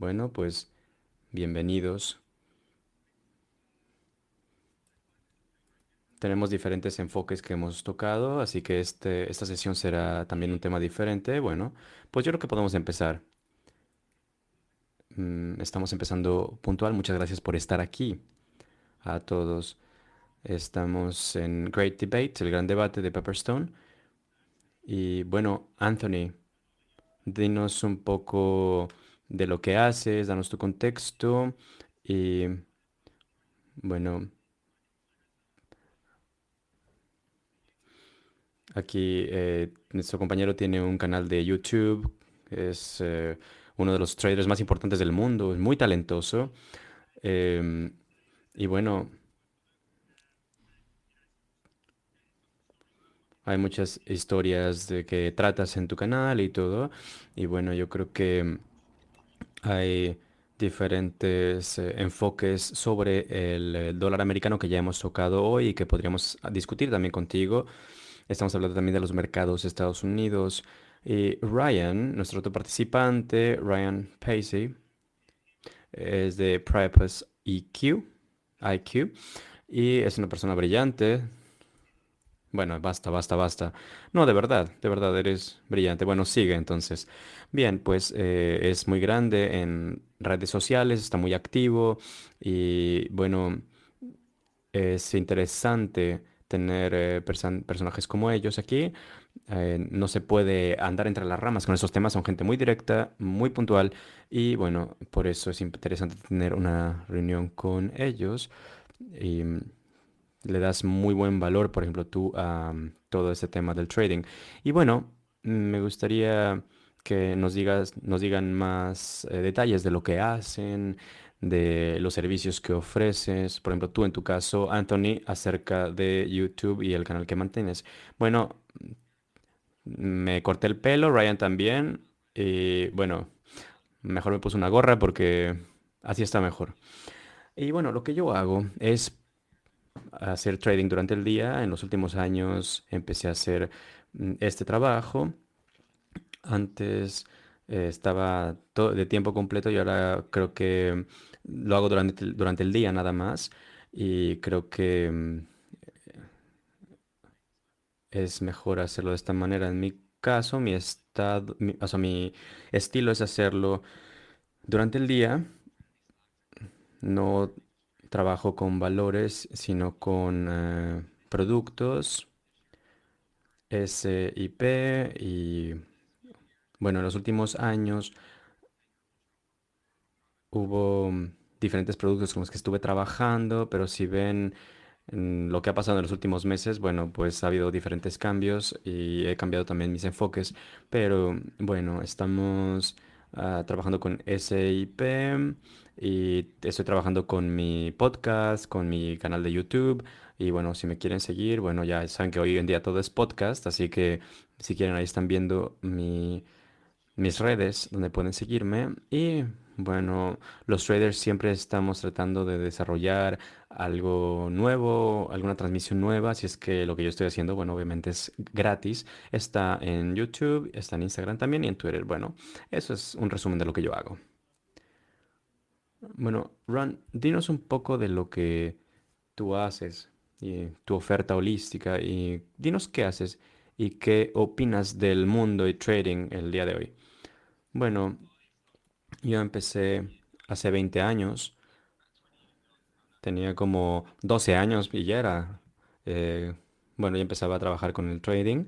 Bueno, pues bienvenidos. Tenemos diferentes enfoques que hemos tocado, así que esta sesión será también un tema diferente. Bueno, pues yo creo que podemos empezar. Estamos empezando puntual. Muchas gracias por estar aquí a todos. Estamos en Great Debate, el gran debate de Pepperstone. Y bueno, Anthony, dinos un poco de lo que haces, danos tu contexto y bueno. Aquí nuestro compañero tiene un canal de YouTube, es uno de los traders más importantes del mundo, es muy talentoso. em, y bueno, hay muchas historias de que tratas en tu canal y todo. Y bueno, yo creo que hay diferentes enfoques sobre el dólar americano que ya hemos tocado hoy y que podríamos discutir también contigo. Estamos hablando también de los mercados de Estados Unidos. Y Ryan, nuestro otro participante, Ryan Pacey, es de Priapus IQ, y es una persona brillante. Bueno, basta, basta, basta. No, de verdad, eres brillante. Bueno, sigue entonces. Bien, pues es muy grande en redes sociales, está muy activo y bueno, es interesante tener personajes como ellos aquí. No se puede andar entre las ramas con esos temas, son gente muy directa, muy puntual y bueno, por eso es interesante tener una reunión con ellos y le das muy buen valor, por ejemplo, tú a todo este tema del trading. Y bueno, me gustaría que nos digan más detalles de lo que hacen, de los servicios que ofreces, por ejemplo, tú en tu caso, Anthony, acerca de YouTube y el canal que mantienes. Bueno, me corté el pelo, Ryan también. Y bueno, mejor me puse una gorra porque así está mejor. Y bueno, lo que yo hago es hacer trading durante el día. En los últimos años empecé a hacer este trabajo. Antes estaba de tiempo completo y ahora creo que lo hago durante el día nada más. Y creo que es mejor hacerlo de esta manera. En mi caso, o sea, mi estilo es hacerlo durante el día. No trabajo con valores, sino con productos, SIP y bueno, en los últimos años hubo diferentes productos con los que estuve trabajando, pero si ven lo que ha pasado en los últimos meses, bueno, pues ha habido diferentes cambios y he cambiado también mis enfoques, pero bueno, estamos trabajando con SIP y estoy trabajando con mi podcast, con mi canal de YouTube y bueno, si me quieren seguir, bueno, ya saben que hoy en día todo es podcast, así que si quieren ahí están viendo mis redes donde pueden seguirme y bueno, los traders siempre estamos tratando de desarrollar algo nuevo, alguna transmisión nueva, si es que lo que yo estoy haciendo, bueno, obviamente es gratis, está en YouTube, está en Instagram también y en Twitter. Bueno, eso es un resumen de lo que yo hago. Bueno, Ron, dinos un poco de lo que tú haces y tu oferta holística y dinos qué haces y qué opinas del mundo y trading el día de hoy. Bueno, yo empecé hace 20 años, tenía como 12 años y ya era, eh, bueno, ya empezaba a trabajar con el trading.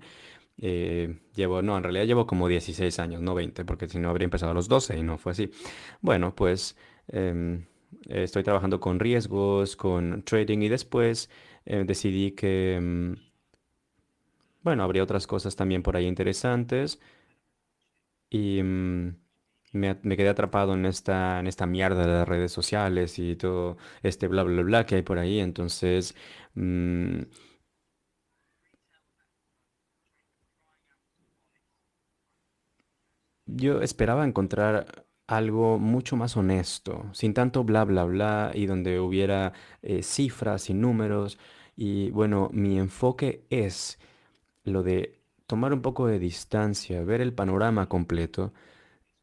No, en realidad llevo como 16 años, no 20, porque si no habría empezado a los 12 y no fue así. Bueno, pues em, estoy trabajando con riesgos, con trading y después decidí que, bueno, habría otras cosas también por ahí interesantes y me quedé atrapado en esta mierda de las redes sociales y todo este bla, bla, bla que hay por ahí. Entonces, mm, yo esperaba encontrar algo mucho más honesto, sin tanto bla, bla, bla y donde hubiera cifras y números. Y bueno, mi enfoque es lo de tomar un poco de distancia, ver el panorama completo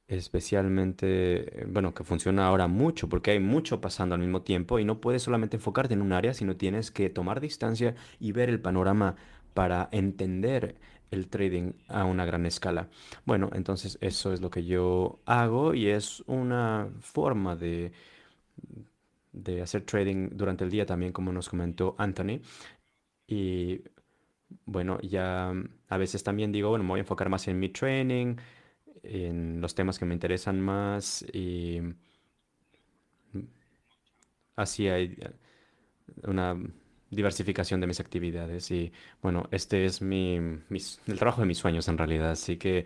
especialmente, bueno, que funciona ahora mucho porque hay mucho pasando al mismo tiempo y no puedes solamente enfocarte en un área, sino tienes que tomar distancia y ver el panorama para entender el trading a una gran escala. Bueno, entonces eso es lo que yo hago y es una forma de hacer trading durante el día también, como nos comentó Anthony. Y bueno, ya a veces también digo, bueno, me voy a enfocar más en mi training, en los temas que me interesan más y así hay una diversificación de mis actividades. Y bueno, este es el trabajo de mis sueños en realidad, así que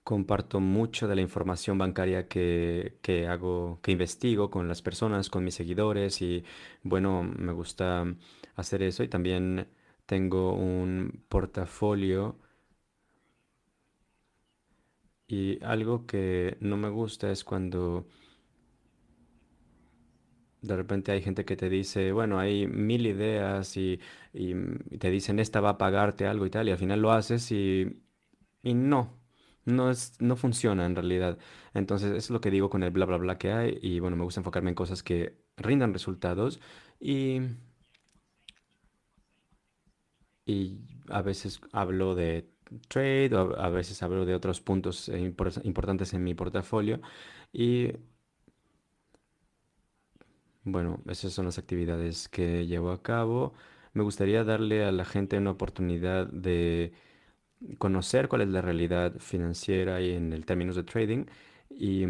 comparto mucho de la información bancaria que hago, que investigo con las personas, con mis seguidores y bueno, me gusta hacer eso y también tengo un portafolio y algo que no me gusta es cuando de repente hay gente que te dice, bueno, hay mil ideas y te dicen, esta va a pagarte algo y tal, y al final lo haces y no, no funciona en realidad. Entonces, eso es lo que digo con el bla, bla, bla que hay, y bueno, me gusta enfocarme en cosas que rindan resultados y, y a veces hablo de trade, o a veces hablo de otros puntos importantes en mi portafolio y bueno, esas son las actividades que llevo a cabo. Me gustaría darle a la gente una oportunidad de conocer cuál es la realidad financiera y en el términos de trading. Y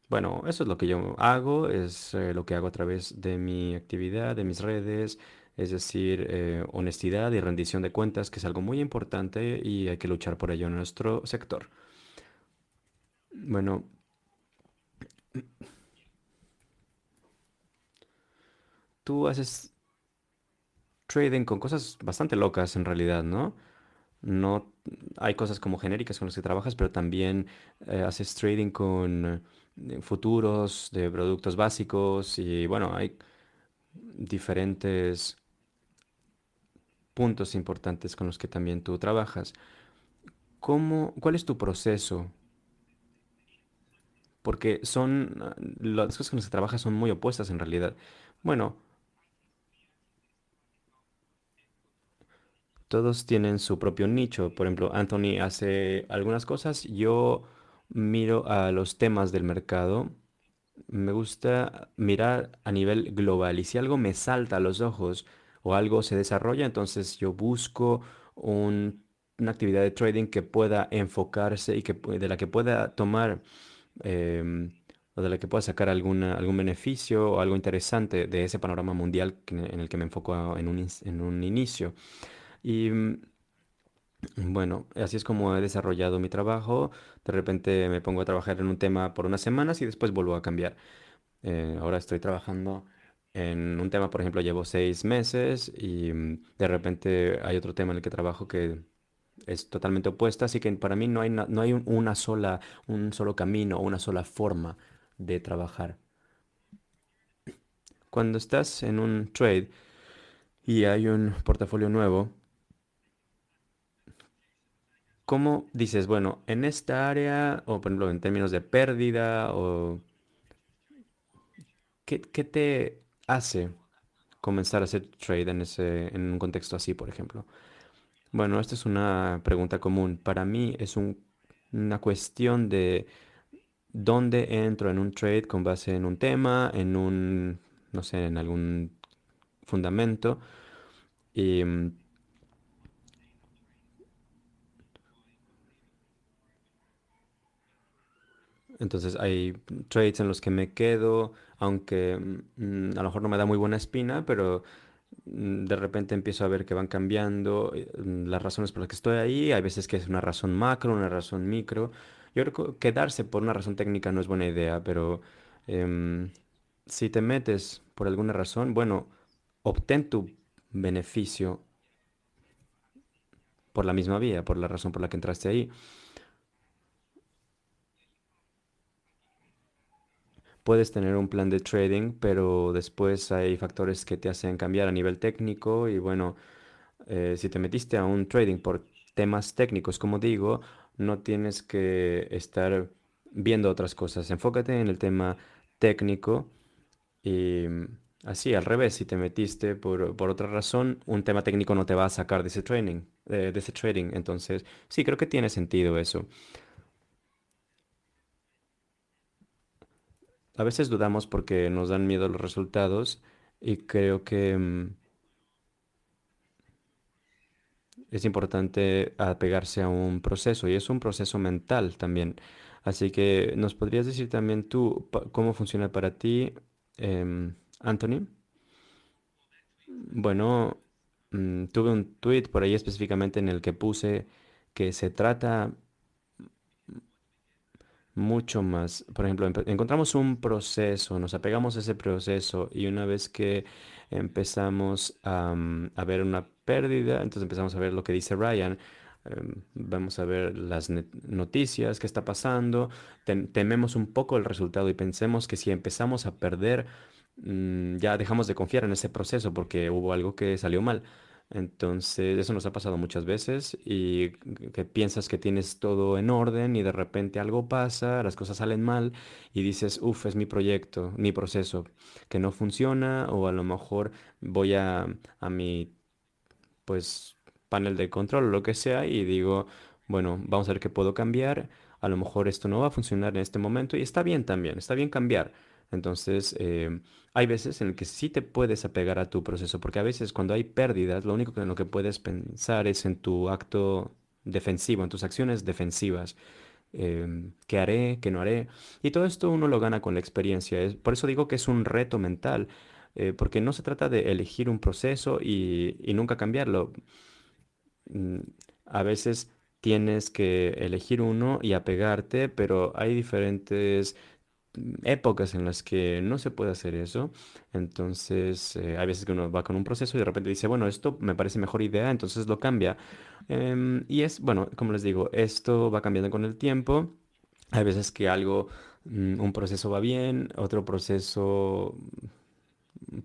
bueno, eso es lo que yo hago, es lo que hago a través de mi actividad, de mis redes, es decir, honestidad y rendición de cuentas, que es algo muy importante y hay que luchar por ello en nuestro sector. Bueno, tú haces trading con cosas bastante locas en realidad, ¿no? No hay cosas como genéricas con las que trabajas, pero también haces trading con futuros de productos básicos y bueno, hay diferentes puntos importantes con los que también tú trabajas. ¿Cuál es tu proceso? Porque las cosas con las que trabajas son muy opuestas en realidad. Bueno, todos tienen su propio nicho. Por ejemplo, Anthony hace algunas cosas. Yo miro a los temas del mercado. Me gusta mirar a nivel global y si algo me salta a los ojos o algo se desarrolla, entonces yo busco una actividad de trading que pueda enfocarse y de la que pueda tomar o de la que pueda sacar algún beneficio o algo interesante de ese panorama mundial en el que me enfoco en un inicio. Y bueno, así es como he desarrollado mi trabajo. De repente me pongo a trabajar en un tema por unas semanas y después vuelvo a cambiar. Ahora estoy trabajando en un tema, por ejemplo, llevo 6 meses y de repente hay otro tema en el que trabajo que es totalmente opuesto, así que para mí no hay un solo camino o una sola forma de trabajar. Cuando estás en un trade y hay un portafolio nuevo, ¿cómo dices, bueno, en esta área, o por ejemplo, en términos de pérdida, o qué te hace comenzar a hacer trade en un contexto así, por ejemplo? Bueno, esta es una pregunta común. Para mí es una cuestión de dónde entro en un trade con base en un tema, no sé, en algún fundamento. Y entonces hay trades en los que me quedo, aunque a lo mejor no me da muy buena espina, pero de repente empiezo a ver que van cambiando las razones por las que estoy ahí. Hay veces que es una razón macro, una razón micro. Yo creo que quedarse por una razón técnica no es buena idea, pero em, si te metes por alguna razón, bueno, obtén tu beneficio por la misma vía, por la razón por la que entraste ahí. Puedes tener un plan de trading, pero después hay factores que te hacen cambiar a nivel técnico y bueno, si te metiste a un trading por temas técnicos. Como digo, no tienes que estar viendo otras cosas. Enfócate en el tema técnico y así, al revés, si te metiste por otra razón, un tema técnico no te va a sacar de ese training, de ese trading. Entonces, sí, creo que tiene sentido eso. A veces dudamos porque nos dan miedo los resultados y creo que es importante apegarse a un proceso y es un proceso mental también. Así que, ¿nos podrías decir también tú cómo funciona para ti, Anthony? Bueno, tuve un tweet por ahí específicamente en el que puse que se trata mucho más. Por ejemplo, encontramos un proceso, nos apegamos a ese proceso y una vez que empezamos a ver una pérdida, entonces empezamos a ver lo que dice Ryan. Vamos a ver las noticias, qué está pasando, tememos un poco el resultado y pensemos que si empezamos a perder, ya dejamos de confiar en ese proceso porque hubo algo que salió mal. Entonces, eso nos ha pasado muchas veces y que piensas que tienes todo en orden y de repente algo pasa, las cosas salen mal y dices, uff, es mi proyecto, mi proceso que no funciona o a lo mejor voy a mi pues panel de control o lo que sea y digo, bueno, vamos a ver qué puedo cambiar. A lo mejor esto no va a funcionar en este momento y está bien también, está bien cambiar. Entonces, hay veces en el que sí te puedes apegar a tu proceso, porque a veces cuando hay pérdidas, lo único que en lo que puedes pensar es en tu acto defensivo, en tus acciones defensivas. ¿Qué haré? ¿Qué no haré? Y todo esto uno lo gana con la experiencia. Por eso digo que es un reto mental, porque no se trata de elegir un proceso y nunca cambiarlo. Mm, A veces tienes que elegir uno y apegarte, pero hay diferentes épocas en las que no se puede hacer eso. Entonces, hay veces que uno va con un proceso y de repente dice, bueno, esto me parece mejor idea, entonces lo cambia. Y es, bueno, como les digo, esto va cambiando con el tiempo. Hay veces que algo, un proceso va bien, otro proceso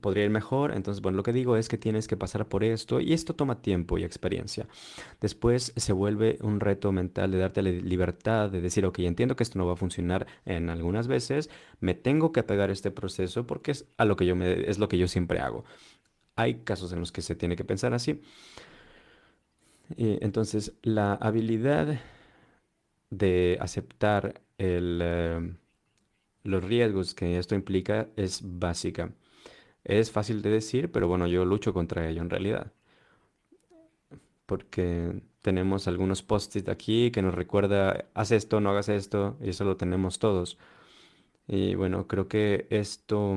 podría ir mejor. Entonces, bueno, lo que digo es que tienes que pasar por esto y esto toma tiempo y experiencia. Después se vuelve un reto mental de darte la libertad de decir, ok, entiendo que esto no va a funcionar en algunas veces, me tengo que apegar a este proceso porque es a lo que es lo que yo siempre hago. Hay casos en los que se tiene que pensar así. Y entonces, la habilidad de aceptar los riesgos que esto implica es básica. Es fácil de decir, pero bueno, yo lucho contra ello en realidad, porque tenemos algunos post-it aquí que nos recuerda, haz esto, no hagas esto, y eso lo tenemos todos. Y bueno, creo que esto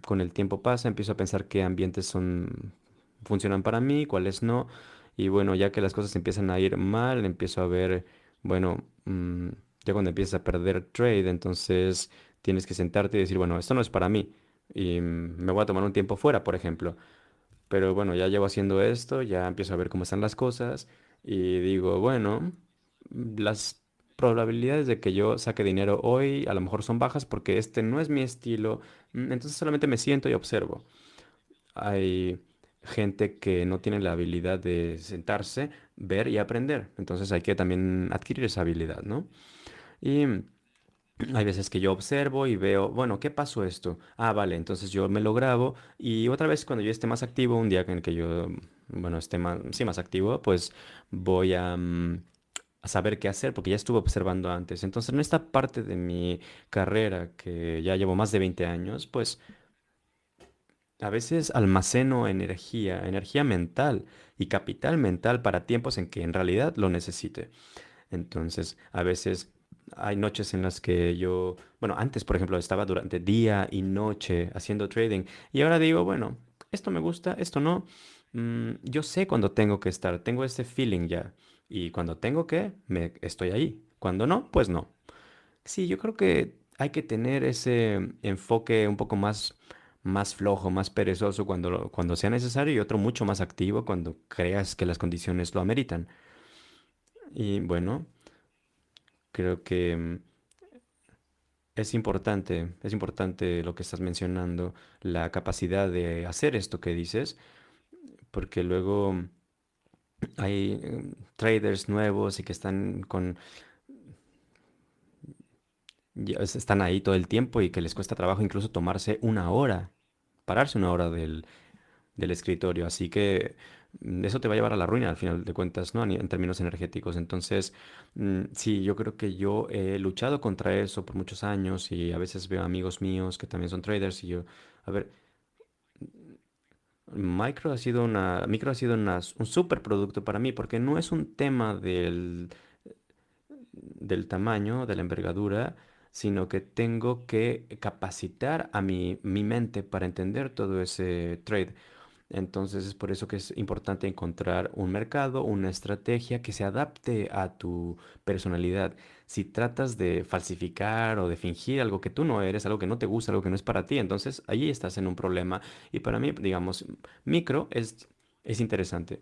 con el tiempo pasa, empiezo a pensar qué ambientes funcionan para mí, cuáles no. Y bueno, ya que las cosas empiezan a ir mal, empiezo a ver, bueno, ya cuando empiezas a perder trade, entonces tienes que sentarte y decir, bueno, esto no es para mí. Y me voy a tomar un tiempo fuera, por ejemplo. Pero bueno, ya llevo haciendo esto, ya empiezo a ver cómo están las cosas y digo, bueno, las probabilidades de que yo saque dinero hoy a lo mejor son bajas porque este no es mi estilo, entonces solamente me siento y observo. Hay gente que no tiene la habilidad de sentarse, ver y aprender, entonces hay que también adquirir esa habilidad, ¿no? Y hay veces que yo observo y veo, bueno, ¿qué pasó esto? Ah, vale, entonces yo me lo grabo y otra vez cuando yo esté más activo, un día en el que yo, bueno, esté más, sí, más activo, pues voy a saber qué hacer porque ya estuve observando antes. Entonces, en esta parte de mi carrera, que ya llevo más de 20 años, pues a veces almaceno energía, energía mental y capital mental para tiempos en que en realidad lo necesite. Entonces, a veces hay noches en las que yo, bueno, antes, por ejemplo, estaba durante día y noche haciendo trading y ahora digo, bueno, esto me gusta, esto no. Yo sé cuando tengo que estar, tengo ese feeling ya y cuando tengo que, me estoy ahí. Cuando no, pues no. Sí, yo creo que hay que tener ese enfoque un poco más flojo, más perezoso cuando sea necesario y otro mucho más activo cuando creas que las condiciones lo ameritan. Y bueno. Creo que es importante lo que estás mencionando, la capacidad de hacer esto que dices, porque luego Hay traders nuevos y que están están ahí todo el tiempo y que les cuesta trabajo incluso tomarse una hora, pararse una hora del escritorio. Así que eso te va a llevar a la ruina al final de cuentas, ¿no? En términos energéticos. Entonces, sí, yo creo que yo he luchado contra eso por muchos años y a veces veo amigos míos que también son traders y yo, a ver, Micro ha sido un super producto para mí porque no es un tema del tamaño, de la envergadura, sino que tengo que capacitar a mi mente para entender todo ese trade. Entonces es por eso que es importante encontrar un mercado, una estrategia que se adapte a tu personalidad. Si tratas de falsificar o de fingir algo que tú no eres, algo que no te gusta, algo que no es para ti, entonces allí estás en un problema. Y para mí, digamos, micro es interesante.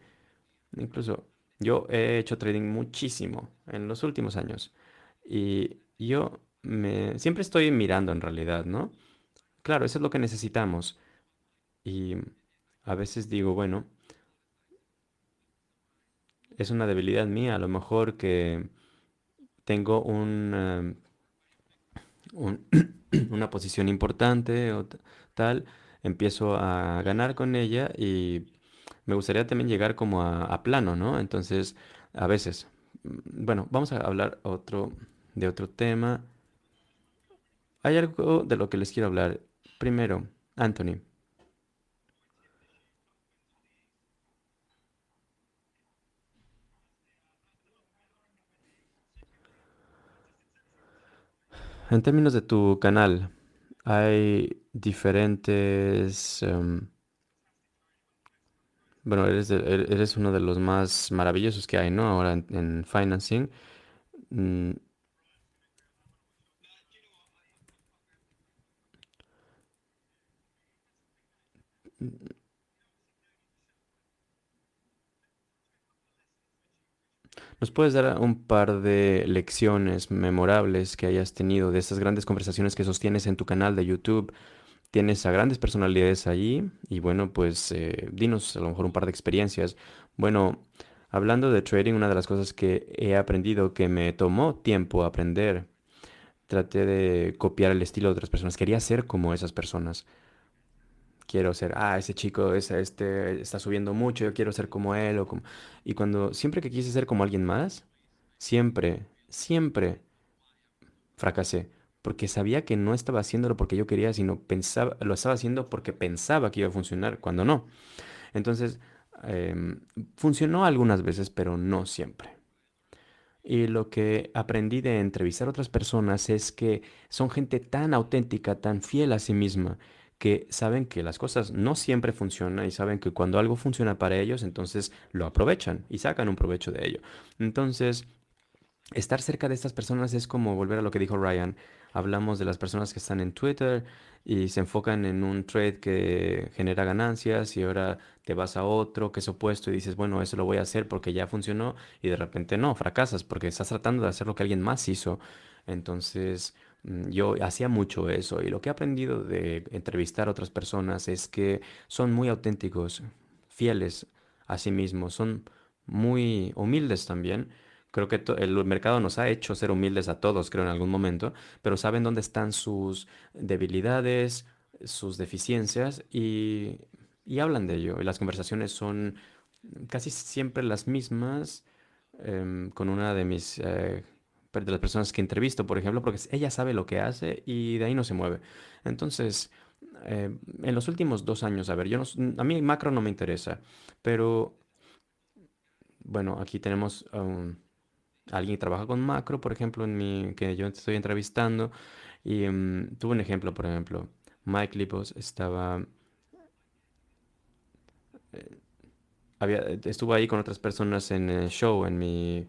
Incluso yo he hecho trading muchísimo en los últimos años y siempre estoy mirando en realidad, ¿no? Claro, eso es lo que necesitamos y a veces digo, bueno, es una debilidad mía, a lo mejor que tengo un- una posición importante o tal, empiezo a ganar con ella y me gustaría también llegar como a plano, ¿no? Entonces, a veces, bueno, vamos a hablar de otro tema. Hay algo de lo que les quiero hablar. Primero, Anthony, en términos de tu canal, hay diferentes... bueno, eres uno de los más maravillosos que hay, ¿no? Ahora en financing. Mm, ¿Nos puedes dar un par de lecciones memorables que hayas tenido de estas grandes conversaciones que sostienes en tu canal de YouTube? Tienes a grandes personalidades allí y bueno, pues dinos a lo mejor un par de experiencias. Bueno, hablando de trading, una de las cosas que he aprendido que me tomó tiempo aprender, traté de copiar el estilo de otras personas. Quería ser como esas personas. Quiero ser, ese chico, este está subiendo mucho, yo quiero ser como él o como... Y siempre que quise ser como alguien más, siempre fracasé, porque sabía que no estaba haciéndolo porque yo quería, sino pensaba, lo estaba haciendo porque pensaba que iba a funcionar, cuando no. Entonces, funcionó algunas veces, pero no siempre. Y lo que aprendí de entrevistar a otras personas es que son gente tan auténtica, tan fiel a sí misma, que saben que las cosas no siempre funcionan y saben que cuando algo funciona para ellos, entonces lo aprovechan y sacan un provecho de ello. Entonces, estar cerca de estas personas es como volver a lo que dijo Ryan. Hablamos de las personas que están en Twitter y se enfocan en un trade que genera ganancias y ahora te vas a otro que es opuesto y dices, bueno, eso lo voy a hacer porque ya funcionó y de repente no, fracasas porque estás tratando de hacer lo que alguien más hizo. Entonces, yo hacía mucho eso y lo que he aprendido de entrevistar a otras personas es que son muy auténticos, fieles a sí mismos, son muy humildes también. Creo que el mercado nos ha hecho ser humildes a todos, creo, en algún momento, pero saben dónde están sus debilidades, sus deficiencias y hablan de ello. Y las conversaciones son casi siempre las mismas con una de las personas que entrevisto, por ejemplo, porque ella sabe lo que hace y de ahí no se mueve. Entonces, en los últimos 2 años, a ver, a mí macro no me interesa, pero bueno, aquí tenemos alguien que trabaja con macro, por ejemplo, que yo estoy entrevistando, y tuve un ejemplo, por ejemplo, Mike Lipos estuvo ahí con otras personas en el show, en mi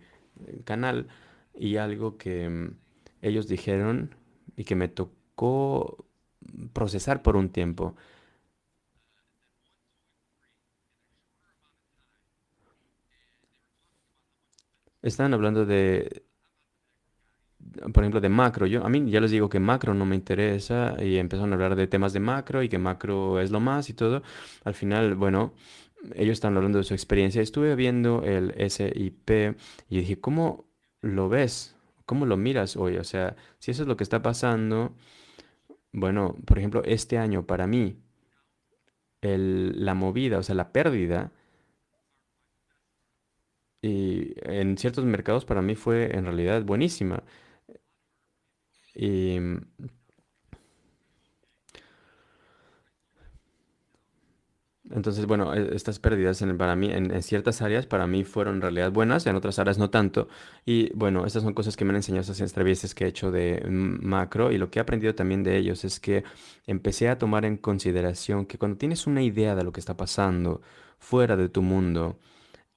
canal, y algo que ellos dijeron y que me tocó procesar por un tiempo. Estaban hablando por ejemplo, de macro. A mí ya les digo que macro no me interesa y empezaron a hablar de temas de macro y que macro es lo más y todo. Al final, bueno, ellos están hablando de su experiencia. Estuve viendo el SIP y dije, ¿cómo lo ves? ¿Cómo lo miras hoy? O sea, si eso es lo que está pasando, bueno, por ejemplo, este año para mí, la movida, o sea, la pérdida, y en ciertos mercados para mí fue en realidad buenísima. Y entonces, bueno, estas pérdidas para mí, en ciertas áreas, para mí fueron en realidad buenas, en otras áreas no tanto. Y bueno, estas son cosas que me han enseñado esas entrevistas que he hecho de macro y lo que he aprendido también de ellos es que empecé a tomar en consideración que cuando tienes una idea de lo que está pasando fuera de tu mundo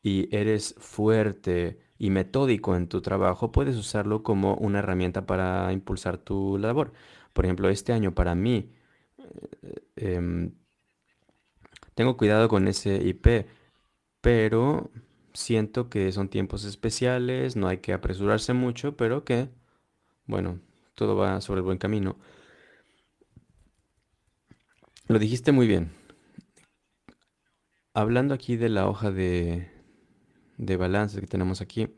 y eres fuerte y metódico en tu trabajo, puedes usarlo como una herramienta para impulsar tu labor. Por ejemplo, este año para mí, em, tengo cuidado con ese IP, pero siento que son tiempos especiales, no hay que apresurarse mucho, pero que, bueno, todo va sobre el buen camino. Lo dijiste muy bien. Hablando aquí de la hoja de balance que tenemos aquí,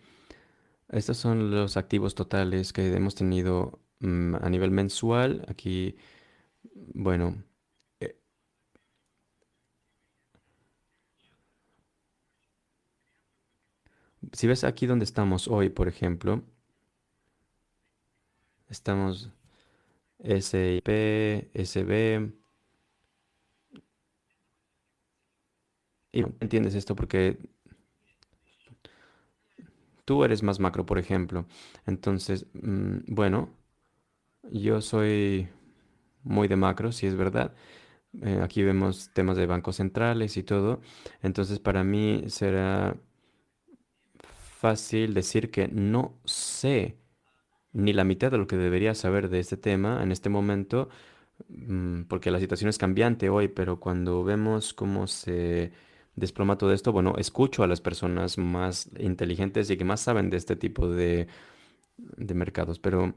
estos son los activos totales que hemos tenido a nivel mensual. Aquí, bueno, eh, si ves aquí donde estamos hoy, por ejemplo, estamos SIP, SB, y no entiendes esto porque tú eres más macro, por ejemplo. Entonces, bueno, yo soy muy de macro, si es verdad. Aquí vemos temas de bancos centrales y todo. Entonces, para mí será fácil decir que no sé ni la mitad de lo que debería saber de este tema en este momento, porque la situación es cambiante hoy, pero cuando vemos cómo se desploma todo esto, bueno, escucho a las personas más inteligentes y que más saben de este tipo de mercados, pero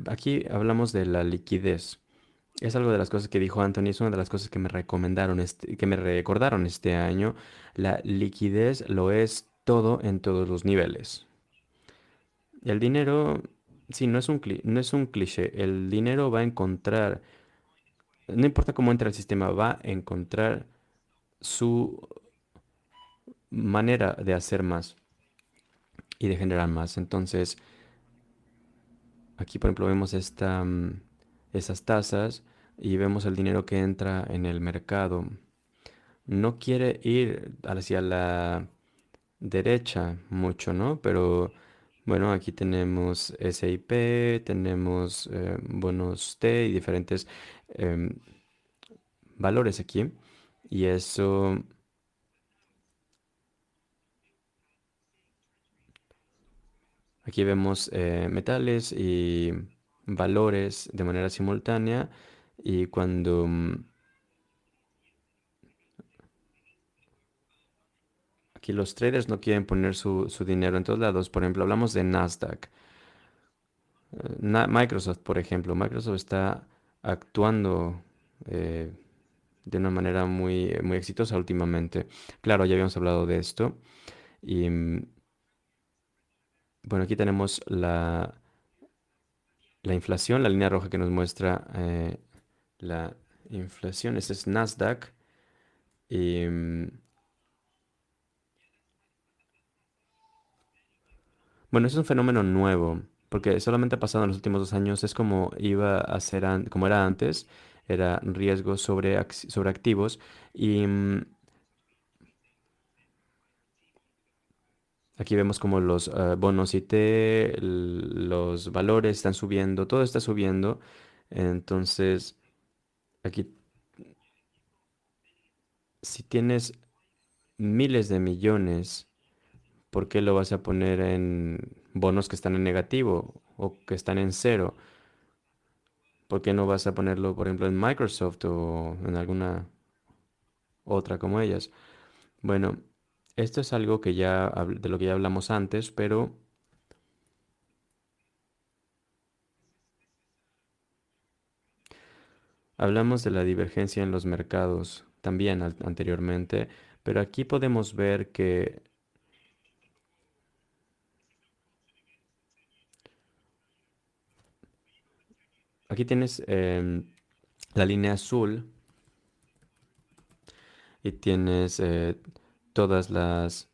aquí hablamos de la liquidez. Es algo de las cosas que dijo Anthony, es una de las cosas que me recomendaron, que me recordaron este año. La liquidez lo es todo en todos los niveles. El dinero, sí, no es un cliché. El dinero va a encontrar, no importa cómo entre el sistema, va a encontrar su manera de hacer más y de generar más. Entonces, aquí, por ejemplo, vemos esas tasas y vemos el dinero que entra en el mercado. No quiere ir hacia la derecha mucho, ¿no? Pero bueno, aquí tenemos SIP, tenemos bonos T y diferentes em, valores aquí. Y eso, aquí vemos metales y valores de manera simultánea. Y cuando aquí los traders no quieren poner su dinero en todos lados, por ejemplo, hablamos de Nasdaq. Microsoft, por ejemplo, Microsoft está actuando eh, de una manera muy exitosa últimamente. Claro, ya habíamos hablado de esto. Y bueno, aquí tenemos la inflación, la línea roja que nos muestra la inflación. Este es Nasdaq. Y bueno, es un fenómeno nuevo, porque solamente ha pasado en los últimos 2 años. Es como iba a ser, como era antes, era riesgo sobre activos. Y aquí vemos como los bonos IT, los valores están subiendo, todo está subiendo. Entonces, aquí, si tienes miles de millones, ¿por qué lo vas a poner en bonos que están en negativo o que están en cero? ¿Por qué no vas a ponerlo, por ejemplo, en Microsoft o en alguna otra como ellas? Bueno, esto es algo que de lo que ya hablamos antes, pero hablamos de la divergencia en los mercados. también anteriormente, pero aquí podemos ver que aquí tienes la línea azul y tienes todas las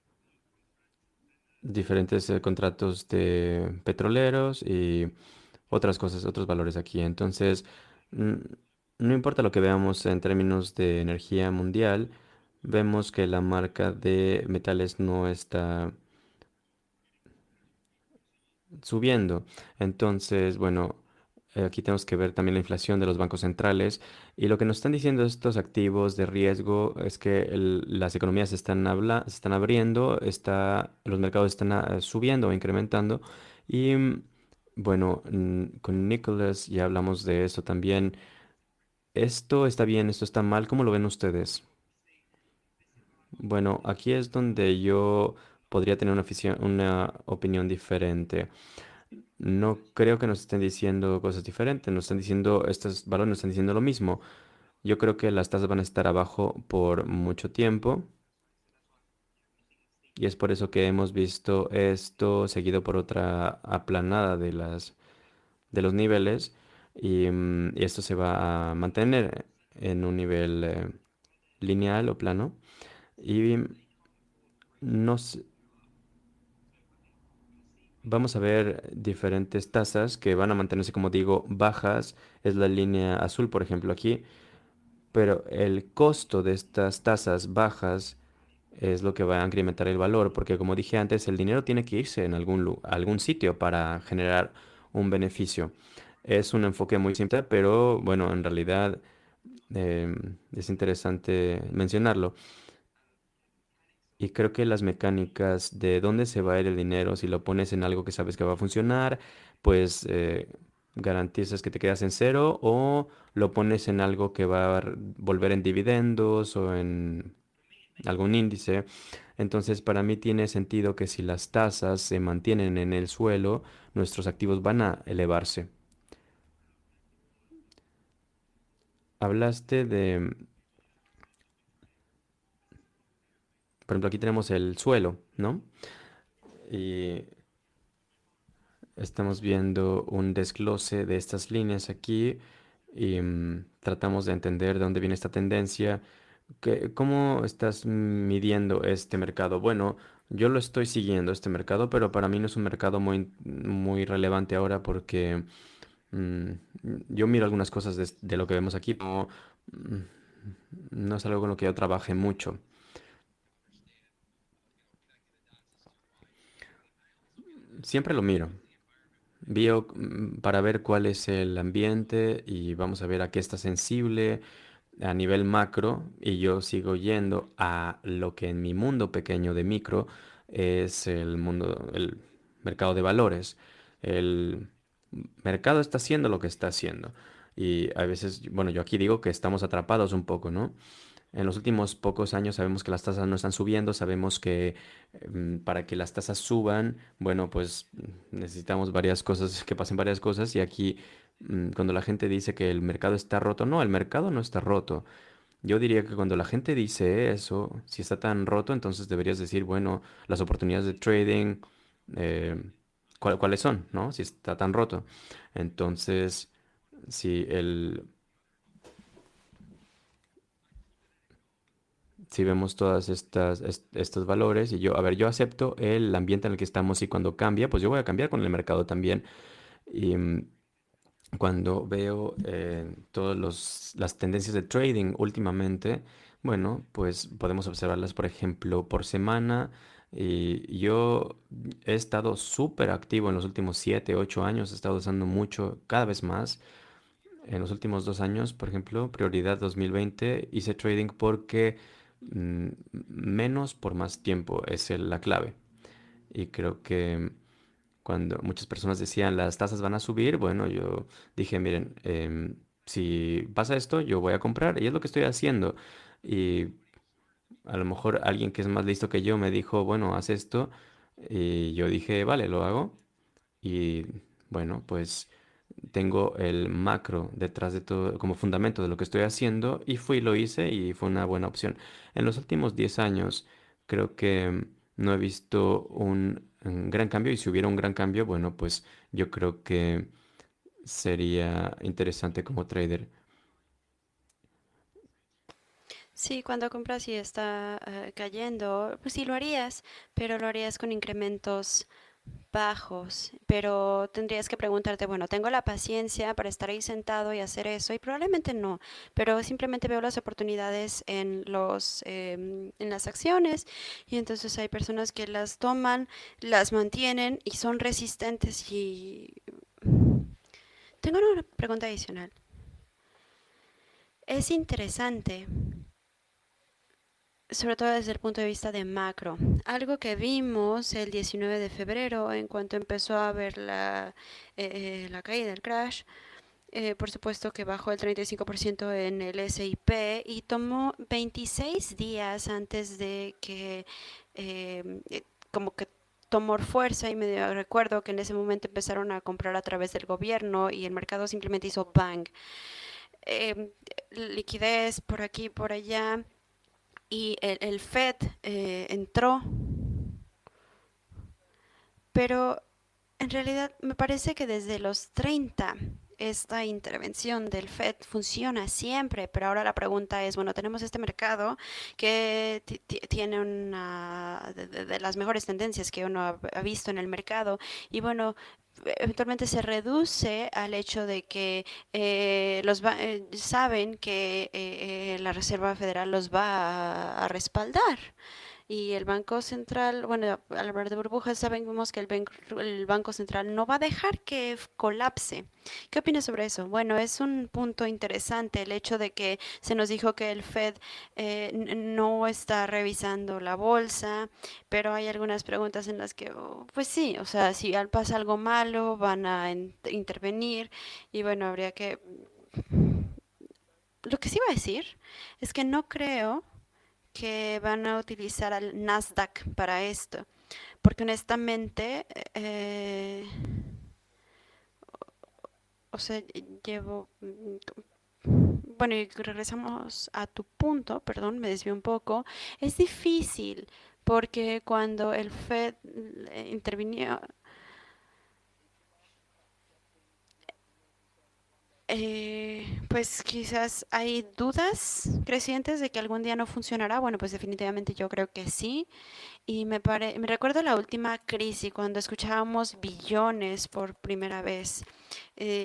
diferentes contratos de petroleros y otras cosas, otros valores aquí. Entonces, mm, no importa lo que veamos en términos de energía mundial, vemos que la marca de metales no está subiendo. Entonces, bueno, aquí tenemos que ver también la inflación de los bancos centrales. Y lo que nos están diciendo estos activos de riesgo es que las economías se están abriendo, los mercados están subiendo o incrementando. Y bueno, con Nicholas ya hablamos de eso también. ¿Esto está bien? ¿Esto está mal? ¿Cómo lo ven ustedes? Bueno, aquí es donde yo podría tener una opinión diferente. No creo que nos estén diciendo cosas diferentes, nos están diciendo, estos valores nos están diciendo lo mismo. Yo creo que las tasas van a estar abajo por mucho tiempo y es por eso que hemos visto esto seguido por otra aplanada de los niveles y esto se va a mantener en un nivel lineal o plano y nos vamos a ver diferentes tasas que van a mantenerse, como digo, bajas. Es la línea azul, por ejemplo, aquí. Pero el costo de estas tasas bajas es lo que va a incrementar el valor, porque como dije antes, el dinero tiene que irse en a algún sitio para generar un beneficio. Es un enfoque muy simple, pero bueno, en realidad es interesante mencionarlo. Y creo que las mecánicas de dónde se va a ir el dinero, si lo pones en algo que sabes que va a funcionar, pues garantizas que te quedas en cero o lo pones en algo que va a volver en dividendos o en algún índice. Entonces, para mí tiene sentido que si las tasas se mantienen en el suelo, nuestros activos van a elevarse. Hablaste de, por ejemplo, aquí tenemos el suelo, ¿no? Y estamos viendo un desglose de estas líneas aquí y tratamos de entender de dónde viene esta tendencia. ¿Cómo estás midiendo este mercado? Bueno, yo lo estoy siguiendo este mercado, pero para mí no es un mercado muy relevante ahora porque mm, yo miro algunas cosas de lo que vemos aquí, mm, no es algo con lo que yo trabaje mucho. Siempre lo miro. Para ver cuál es el ambiente y vamos a ver a qué está sensible a nivel macro y yo sigo yendo a lo que en mi mundo pequeño de micro es el mercado de valores. El mercado está haciendo lo que está haciendo y a veces, bueno, yo aquí digo que estamos atrapados un poco, ¿no? En los últimos pocos años sabemos que las tasas no están subiendo, sabemos que para que las tasas suban, bueno, pues necesitamos varias cosas, que pasen varias cosas y aquí cuando la gente dice que el mercado está roto, no, el mercado no está roto. Yo diría que cuando la gente dice eso, si está tan roto, entonces deberías decir, bueno, las oportunidades de trading, eh, ¿cuáles son, no? Si está tan roto. Entonces, si si vemos todas estos valores y yo, a ver, yo acepto el ambiente en el que estamos y cuando cambia, pues yo voy a cambiar con el mercado también. Y cuando veo todas las tendencias de trading últimamente, bueno, pues podemos observarlas, por ejemplo, por semana. Y yo he estado súper activo en los últimos 7, 8 años, he estado usando mucho, cada vez más. En los últimos 2 años, por ejemplo, prioridad 2020, hice trading porque menos por más tiempo es la clave. Y creo que cuando muchas personas decían las tasas van a subir, bueno, yo dije, miren, si pasa esto, yo voy a comprar y es lo que estoy haciendo. Y a lo mejor alguien que es más listo que yo me dijo, bueno, haz esto. Y yo dije, vale, lo hago. Y bueno, pues tengo el macro detrás de todo como fundamento de lo que estoy haciendo y fui y lo hice y fue una buena opción. En los últimos 10 años creo que no he visto un gran cambio y si hubiera un gran cambio, bueno, pues yo creo que sería interesante como trader. Sí, cuando compras y está cayendo, pues sí lo harías, pero lo harías con incrementos bajos, pero tendrías que preguntarte, bueno, ¿tengo la paciencia para estar ahí sentado y hacer eso? Y probablemente no, pero simplemente veo las oportunidades en en las acciones y entonces hay personas que las toman, las mantienen y son resistentes y tengo una pregunta adicional. Es interesante sobre todo desde el punto de vista de macro. Algo que vimos el 19 de febrero en cuanto empezó a ver la caída, el crash, por supuesto que bajó el 35% en el S&P y tomó 26 días antes de que como que tomó fuerza y me recuerdo que en ese momento empezaron a comprar a través del gobierno y el mercado simplemente hizo bang. Eh, Liquidez por aquí, por allá y el Fed entró, pero en realidad me parece que desde los 30 esta intervención del Fed funciona siempre, pero ahora la pregunta es, bueno, tenemos este mercado que tiene una de las mejores tendencias que uno ha visto en el mercado y bueno, eventualmente se reduce al hecho de que saben que la Reserva Federal los va a respaldar. Y el Banco Central, bueno, al hablar de burbujas, sabemos que el Banco Central no va a dejar que colapse. ¿Qué opinas sobre eso? Bueno, es un punto interesante el hecho de que se nos dijo que el Fed no está revisando la bolsa, pero hay algunas preguntas en las que, oh, pues sí, o sea, si pasa algo malo, van a intervenir y bueno, habría que... Lo que sí iba a decir es que no creo que van a utilizar al Nasdaq para esto, porque honestamente, o sea, llevo, bueno, y regresamos a tu punto, perdón, me desvié un poco, es difícil porque cuando el Fed intervino, pues quizás hay dudas crecientes de que algún día no funcionará. Bueno, pues definitivamente yo creo que sí. Y me recuerdo la última crisis cuando escuchábamos billones por primera vez.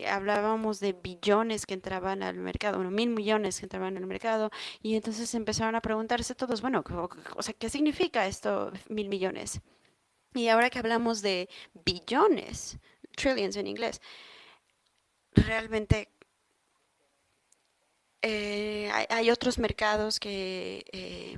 Hablábamos de billones que entraban al mercado, bueno, 1.000 millones que entraban al mercado. Y entonces empezaron a preguntarse todos, bueno, o sea, ¿qué significa esto, 1.000 millones? Y ahora que hablamos de billones, trillions en inglés, realmente hay otros mercados que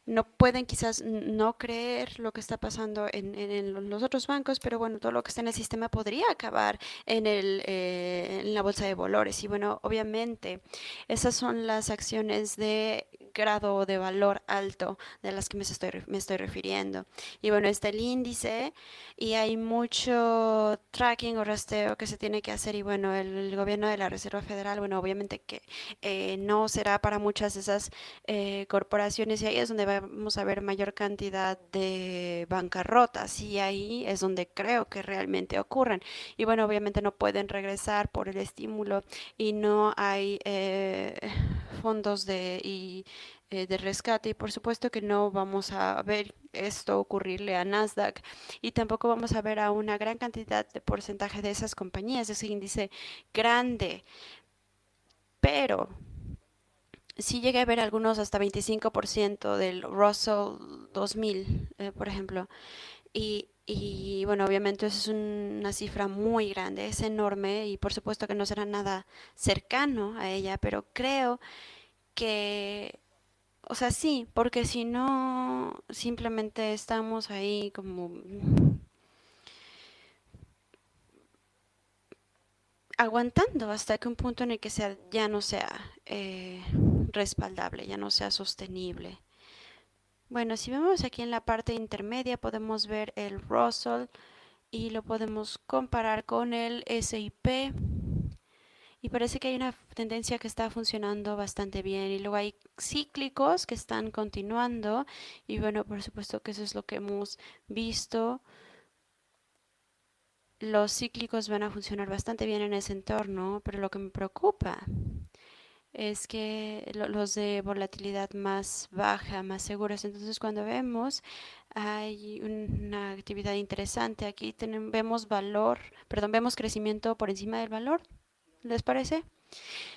no pueden quizás no creer lo que está pasando en los otros bancos, pero bueno, todo lo que está en el sistema podría acabar en la bolsa de valores. Y bueno, obviamente, esas son las acciones de grado de valor alto de las que me estoy refiriendo. Y bueno, está el índice y hay mucho tracking o rastreo que se tiene que hacer. Y bueno, el gobierno de la Reserva Federal, bueno, obviamente que no será para muchas de esas corporaciones y ahí es donde vamos a ver mayor cantidad de bancarrotas y ahí es donde creo que realmente ocurren. Y bueno, obviamente no pueden regresar por el estímulo y no hay fondos de rescate y por supuesto que no vamos a ver esto ocurrirle a Nasdaq y tampoco vamos a ver a una gran cantidad de porcentaje de esas compañías, ese índice grande, pero sí llegué a ver algunos hasta 25% del Russell 2000, por ejemplo. Y bueno, obviamente eso es una cifra muy grande, es enorme y por supuesto que no será nada cercano a ella, pero creo que, o sea, sí, porque si no, simplemente estamos ahí como aguantando hasta que un punto en el que ya no sea respaldable, ya no sea sostenible. Bueno, si vemos aquí en la parte intermedia podemos ver el Russell y lo podemos comparar con el SIP y parece que hay una tendencia que está funcionando bastante bien y luego hay cíclicos que están continuando y bueno, por supuesto que eso es lo que hemos visto. Los cíclicos van a funcionar bastante bien en ese entorno, pero lo que me preocupa es que los de volatilidad más baja, más seguros. Entonces, cuando vemos, hay una actividad interesante. Aquí vemos valor, perdón, vemos crecimiento por encima del valor. ¿Les parece?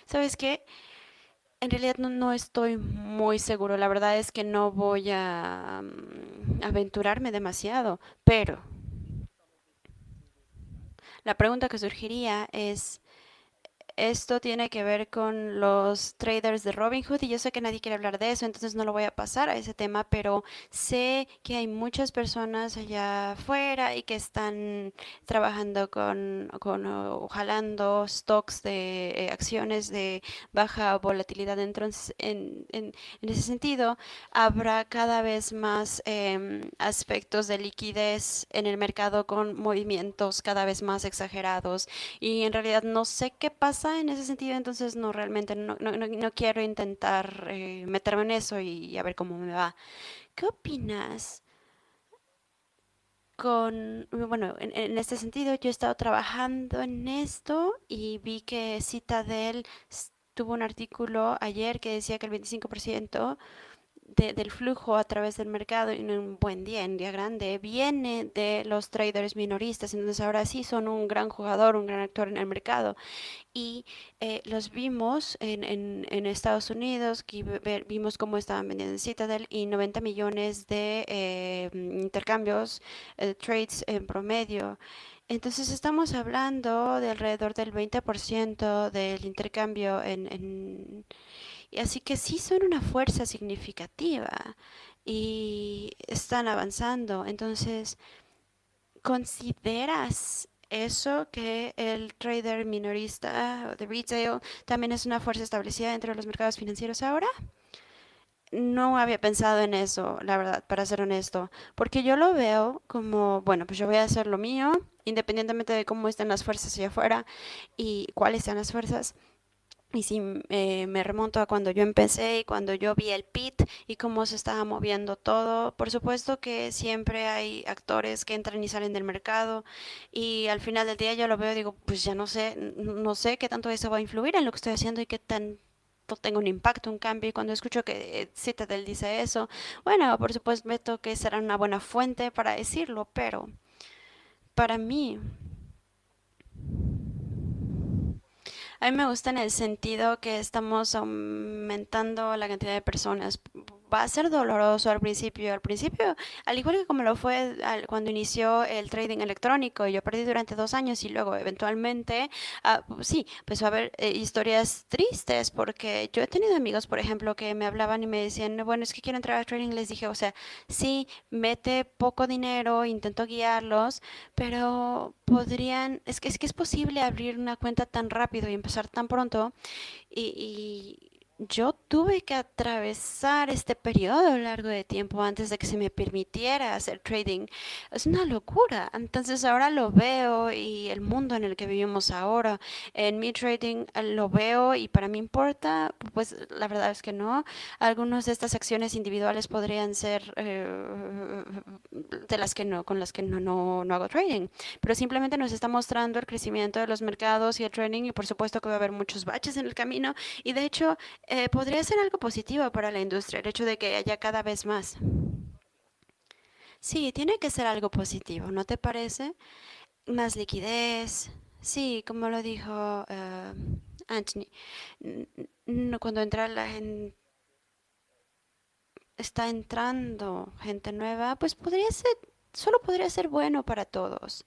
¿Sabes qué? En realidad no estoy muy seguro. La verdad es que no voy a aventurarme demasiado, pero la pregunta que surgiría es, esto tiene que ver con los traders de Robinhood y yo sé que nadie quiere hablar de eso, entonces no lo voy a pasar a ese tema, pero sé que hay muchas personas allá afuera y que están trabajando o jalando stocks de acciones de baja volatilidad. Entonces, en ese sentido, habrá cada vez más aspectos de liquidez en el mercado con movimientos cada vez más exagerados y en realidad no sé qué pasa en ese sentido, entonces no realmente no quiero intentar meterme en eso y a ver cómo me va. ¿Qué opinas bueno, en este sentido yo he estado trabajando en esto y vi que Citadel tuvo un artículo ayer que decía que el 25% del flujo a través del mercado en un buen día, en un día grande, viene de los traders minoristas. Entonces ahora sí son un gran jugador, un gran actor en el mercado y los vimos en Estados Unidos, que vimos cómo estaban vendiendo en Citadel y 90 millones de intercambios, trades en promedio. Entonces estamos hablando de alrededor del 20% del intercambio y así que sí son una fuerza significativa y están avanzando. Entonces, ¿consideras eso que el trader minorista o de retail también es una fuerza establecida dentro de los mercados financieros ahora? No había pensado en eso, la verdad, para ser honesto, porque yo lo veo como, bueno, pues yo voy a hacer lo mío, independientemente de cómo estén las fuerzas allá afuera y cuáles sean las fuerzas. Y si me remonto a cuando yo empecé y cuando yo vi el pit y cómo se estaba moviendo todo, por supuesto que siempre hay actores que entran y salen del mercado y al final del día yo lo veo y digo, pues ya no sé, no sé qué tanto eso va a influir en lo que estoy haciendo y qué tanto tengo un impacto, un cambio. Y cuando escucho que Citadel dice eso, bueno, por supuesto que será una buena fuente para decirlo, pero para mí a mí me gusta en el sentido que estamos aumentando la cantidad de personas. Va a ser doloroso al principio. Al principio, al igual que como lo fue cuando inició el trading electrónico, yo perdí durante 2 años y luego eventualmente, sí, pues va a haber historias tristes porque yo he tenido amigos, por ejemplo, que me hablaban y me decían, bueno, es que quiero entrar a trading. Les dije, o sea, sí, mete poco dinero, intento guiarlos, pero podrían, es que es posible abrir una cuenta tan rápido y empezar tan pronto y yo tuve que atravesar este periodo largo de tiempo antes de que se me permitiera hacer trading. Es una locura. Entonces ahora lo veo y el mundo en el que vivimos ahora, en mi trading lo veo y para mí importa, pues la verdad es que no. Algunas de estas acciones individuales podrían ser de las que no, con las que no hago trading, pero simplemente nos está mostrando el crecimiento de los mercados y el trading y por supuesto que va a haber muchos baches en el camino y de hecho podría ser algo positivo para la industria, el hecho de que haya cada vez más. Sí, tiene que ser algo positivo, ¿no te parece? Más liquidez. Sí, como lo dijo Anthony. Cuando entra la gente, está entrando gente nueva, pues solo podría ser bueno para todos.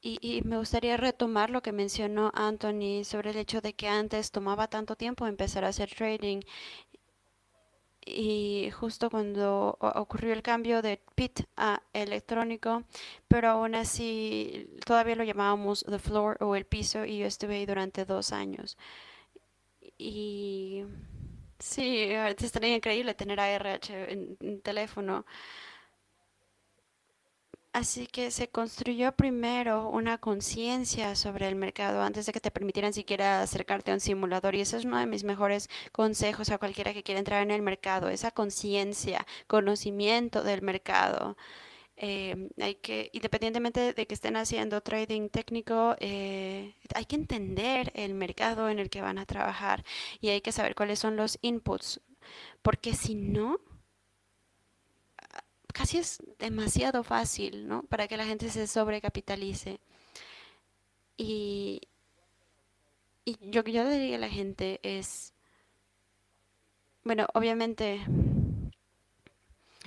Y me gustaría retomar lo que mencionó Anthony sobre el hecho de que antes tomaba tanto tiempo empezar a hacer trading y justo cuando ocurrió el cambio de PIT a electrónico, pero aún así todavía lo llamábamos the floor o el piso y yo estuve ahí durante 2 años. Y sí, ahorita estaría increíble tener a RH en teléfono. Así que se construyó primero una conciencia sobre el mercado antes de que te permitieran siquiera acercarte a un simulador. Y ese es uno de mis mejores consejos a cualquiera que quiera entrar en el mercado, esa conciencia, conocimiento del mercado. Hay que, independientemente de que estén haciendo trading técnico, hay que entender el mercado en el que van a trabajar y hay que saber cuáles son los inputs, porque si no, casi es demasiado fácil, ¿no? Para que la gente se sobrecapitalice. Y, y yo le diría a la gente es, bueno, obviamente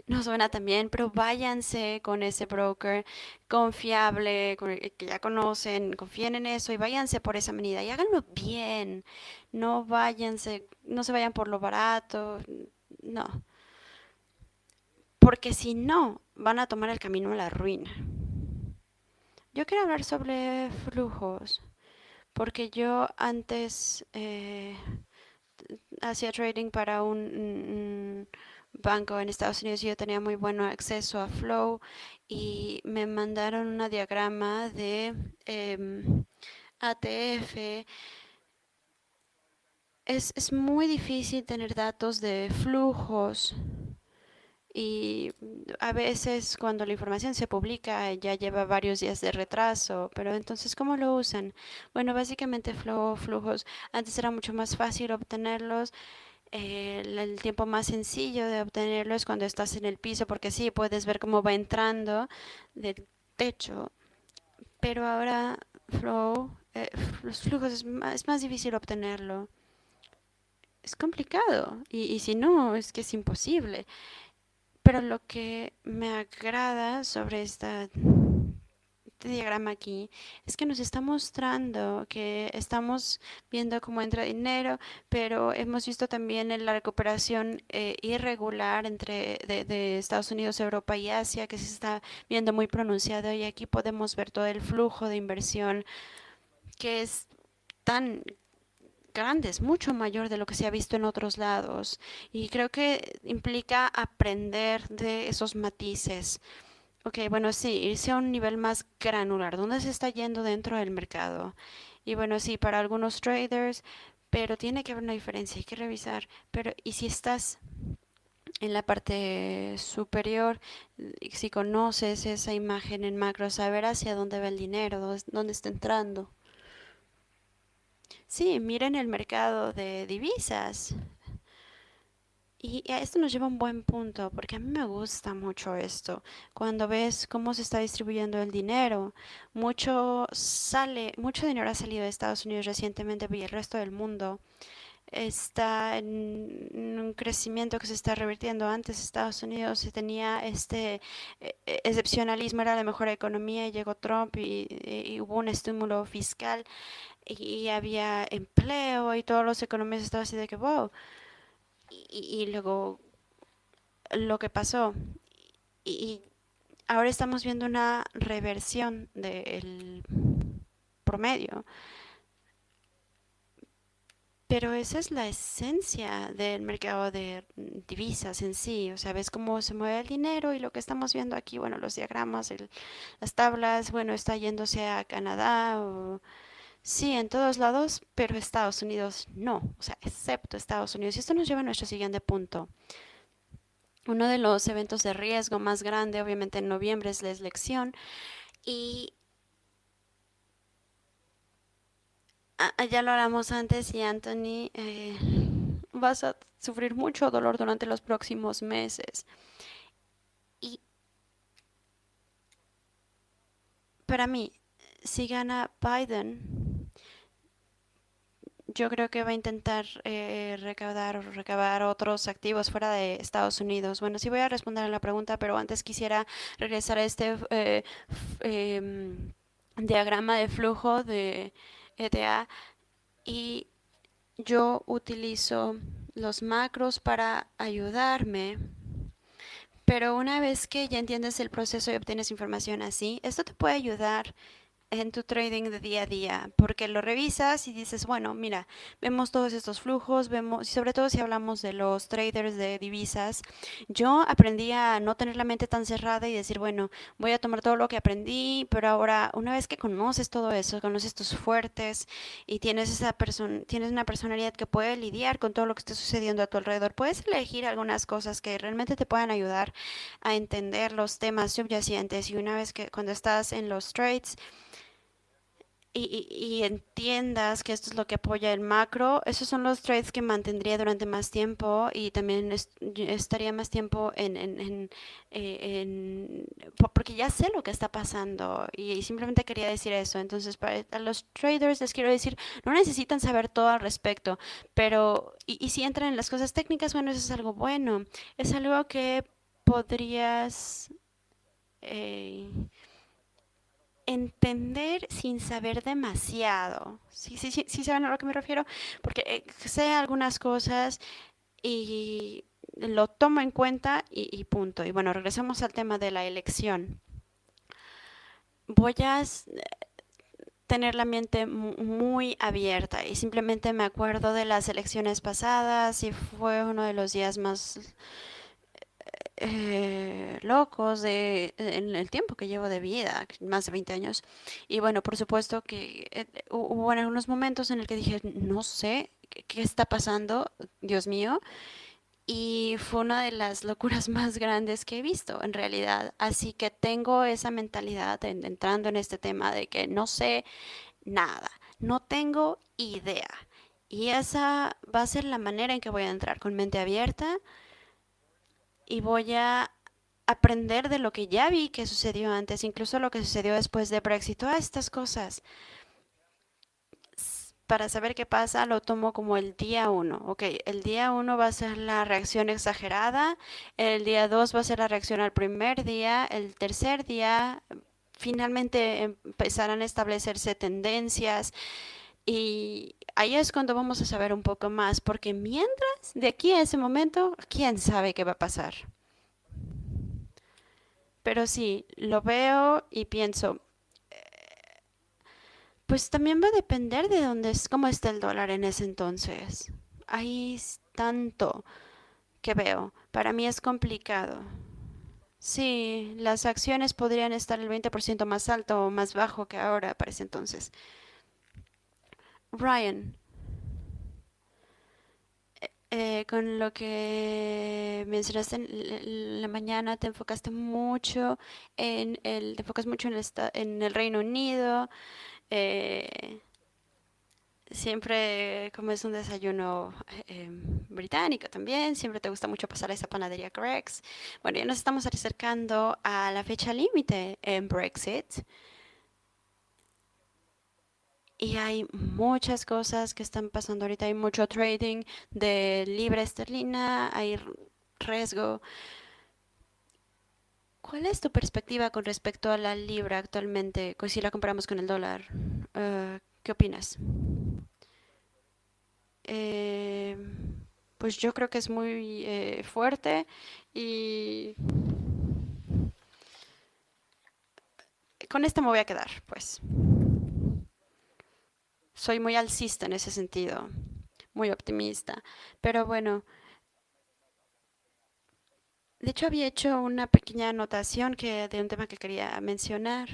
no suena tan bien, pero váyanse con ese broker confiable, con el que ya conocen, confíen en eso y váyanse por esa avenida y háganlo bien. No váyanse, no se vayan por lo barato, no, porque si no, van a tomar el camino a la ruina. Yo quiero hablar sobre flujos, porque yo antes hacía trading para un banco en Estados Unidos y yo tenía muy buen acceso a Flow y me mandaron una diagrama de ATF. Es muy difícil tener datos de flujos y a veces cuando la información se publica ya lleva varios días de retraso, pero entonces ¿cómo lo usan? Bueno, básicamente flujos, antes era mucho más fácil obtenerlos. El tiempo más sencillo de obtenerlo es cuando estás en el piso, porque sí, puedes ver cómo va entrando del techo, pero ahora los flujos es más difícil obtenerlo. Es complicado y si no, es que es imposible. Pero lo que me agrada sobre este diagrama aquí es que nos está mostrando que estamos viendo cómo entra dinero, pero hemos visto también en la recuperación irregular de Estados Unidos, Europa y Asia, que se está viendo muy pronunciado y aquí podemos ver todo el flujo de inversión que es tan grande, es mucho mayor de lo que se ha visto en otros lados y creo que implica aprender de esos matices. Ok, bueno, sí, irse a un nivel más granular, ¿dónde se está yendo dentro del mercado? Y bueno, sí, para algunos traders, pero tiene que haber una diferencia, hay que revisar. Pero, ¿y si estás en la parte superior, si conoces esa imagen en macro, saber hacia dónde va el dinero, dónde está entrando? Sí, miren el mercado de divisas. Y a esto nos lleva a un buen punto, porque a mí me gusta mucho esto. Cuando ves cómo se está distribuyendo el dinero, mucho dinero ha salido de Estados Unidos recientemente y el resto del mundo está en un crecimiento que se está revirtiendo. Antes Estados Unidos tenía este excepcionalismo, era la mejor economía y llegó Trump y hubo un estímulo fiscal y había empleo y todos los economistas estaban así de que wow. Y luego lo que pasó. Y ahora estamos viendo una reversión del promedio. Pero esa es la esencia del mercado de divisas en sí. O sea, ves cómo se mueve el dinero y lo que estamos viendo aquí, bueno, los diagramas, las tablas, bueno, está yéndose a Canadá o sí, en todos lados, pero Estados Unidos no. O sea, excepto Estados Unidos. Y esto nos lleva a nuestro siguiente punto. Uno de los eventos de riesgo más grande, obviamente en noviembre, es la elección. Y ya lo hablamos antes y Anthony, vas a sufrir mucho dolor durante los próximos meses. Y para mí, si gana Biden, yo creo que va a intentar recabar otros activos fuera de Estados Unidos. Bueno, sí voy a responder a la pregunta, pero antes quisiera regresar a este diagrama de flujo de ETA y yo utilizo los macros para ayudarme, pero una vez que ya entiendes el proceso y obtienes información así, esto te puede ayudar en tu trading de día a día, porque lo revisas y dices, bueno, mira, vemos todos estos flujos, vemos, y sobre todo si hablamos de los traders de divisas, yo aprendí a no tener la mente tan cerrada y decir, bueno, voy a tomar todo lo que aprendí, pero ahora, una vez que conoces todo eso, conoces tus fuertes y tienes esa persona, tienes una personalidad que puede lidiar con todo lo que esté sucediendo a tu alrededor, puedes elegir algunas cosas que realmente te puedan ayudar a entender los temas subyacentes y una vez que cuando estás en los trades, y entiendas que esto es lo que apoya el macro, esos son los trades que mantendría durante más tiempo y también estaría más tiempo porque ya sé lo que está pasando y simplemente quería decir eso. Entonces, para a los traders les quiero decir, no necesitan saber todo al respecto, pero y si entran en las cosas técnicas, bueno, eso es algo bueno. Es algo que podrías eh, entender sin saber demasiado. Sí, sí, sí, sí saben a lo que me refiero, porque sé algunas cosas y lo tomo en cuenta y punto. Y bueno, regresamos al tema de la elección. Voy a tener la mente muy abierta y simplemente me acuerdo de las elecciones pasadas y fue uno de los días más locos en el tiempo que llevo de vida, más de 20 años. Y bueno, por supuesto que hubo en algunos momentos en el que dije, no sé qué está pasando, Dios mío. Y fue una de las locuras más grandes que he visto en realidad. Así que tengo esa mentalidad entrando en este tema de que no sé nada, no tengo idea. Y esa va a ser la manera en que voy a entrar, con mente abierta y voy a aprender de lo que ya vi que sucedió antes, incluso lo que sucedió después de Brexit, todas estas cosas. Para saber qué pasa, lo tomo como el día uno. Ok, el día uno va a ser la reacción exagerada, el día dos va a ser la reacción al primer día, el tercer día finalmente empezarán a establecerse tendencias y ahí es cuando vamos a saber un poco más, porque mientras, de aquí a ese momento, quién sabe qué va a pasar. Pero sí, lo veo y pienso, pues también va a depender de dónde es, cómo está el dólar en ese entonces. Hay tanto que veo. Para mí es complicado. Sí, las acciones podrían estar el 20% más alto o más bajo que ahora para ese entonces. Ryan, con lo que mencionaste en la mañana, te enfocaste mucho te enfocas mucho en el Reino Unido. eh, Siempre comes un desayuno británico también, siempre te gusta mucho pasar a esa panadería Greggs. Bueno, ya nos estamos acercando a la fecha límite en Brexit y hay muchas cosas que están pasando ahorita. Hay mucho trading de libra esterlina, hay riesgo. ¿Cuál es tu perspectiva con respecto a la libra actualmente, si la comparamos con el dólar? ¿Qué opinas? Eh, pues yo creo que es muy fuerte y con esto me voy a quedar, pues. Soy muy alcista en ese sentido, muy optimista. Pero bueno, de hecho había hecho una pequeña anotación de un tema que quería mencionar.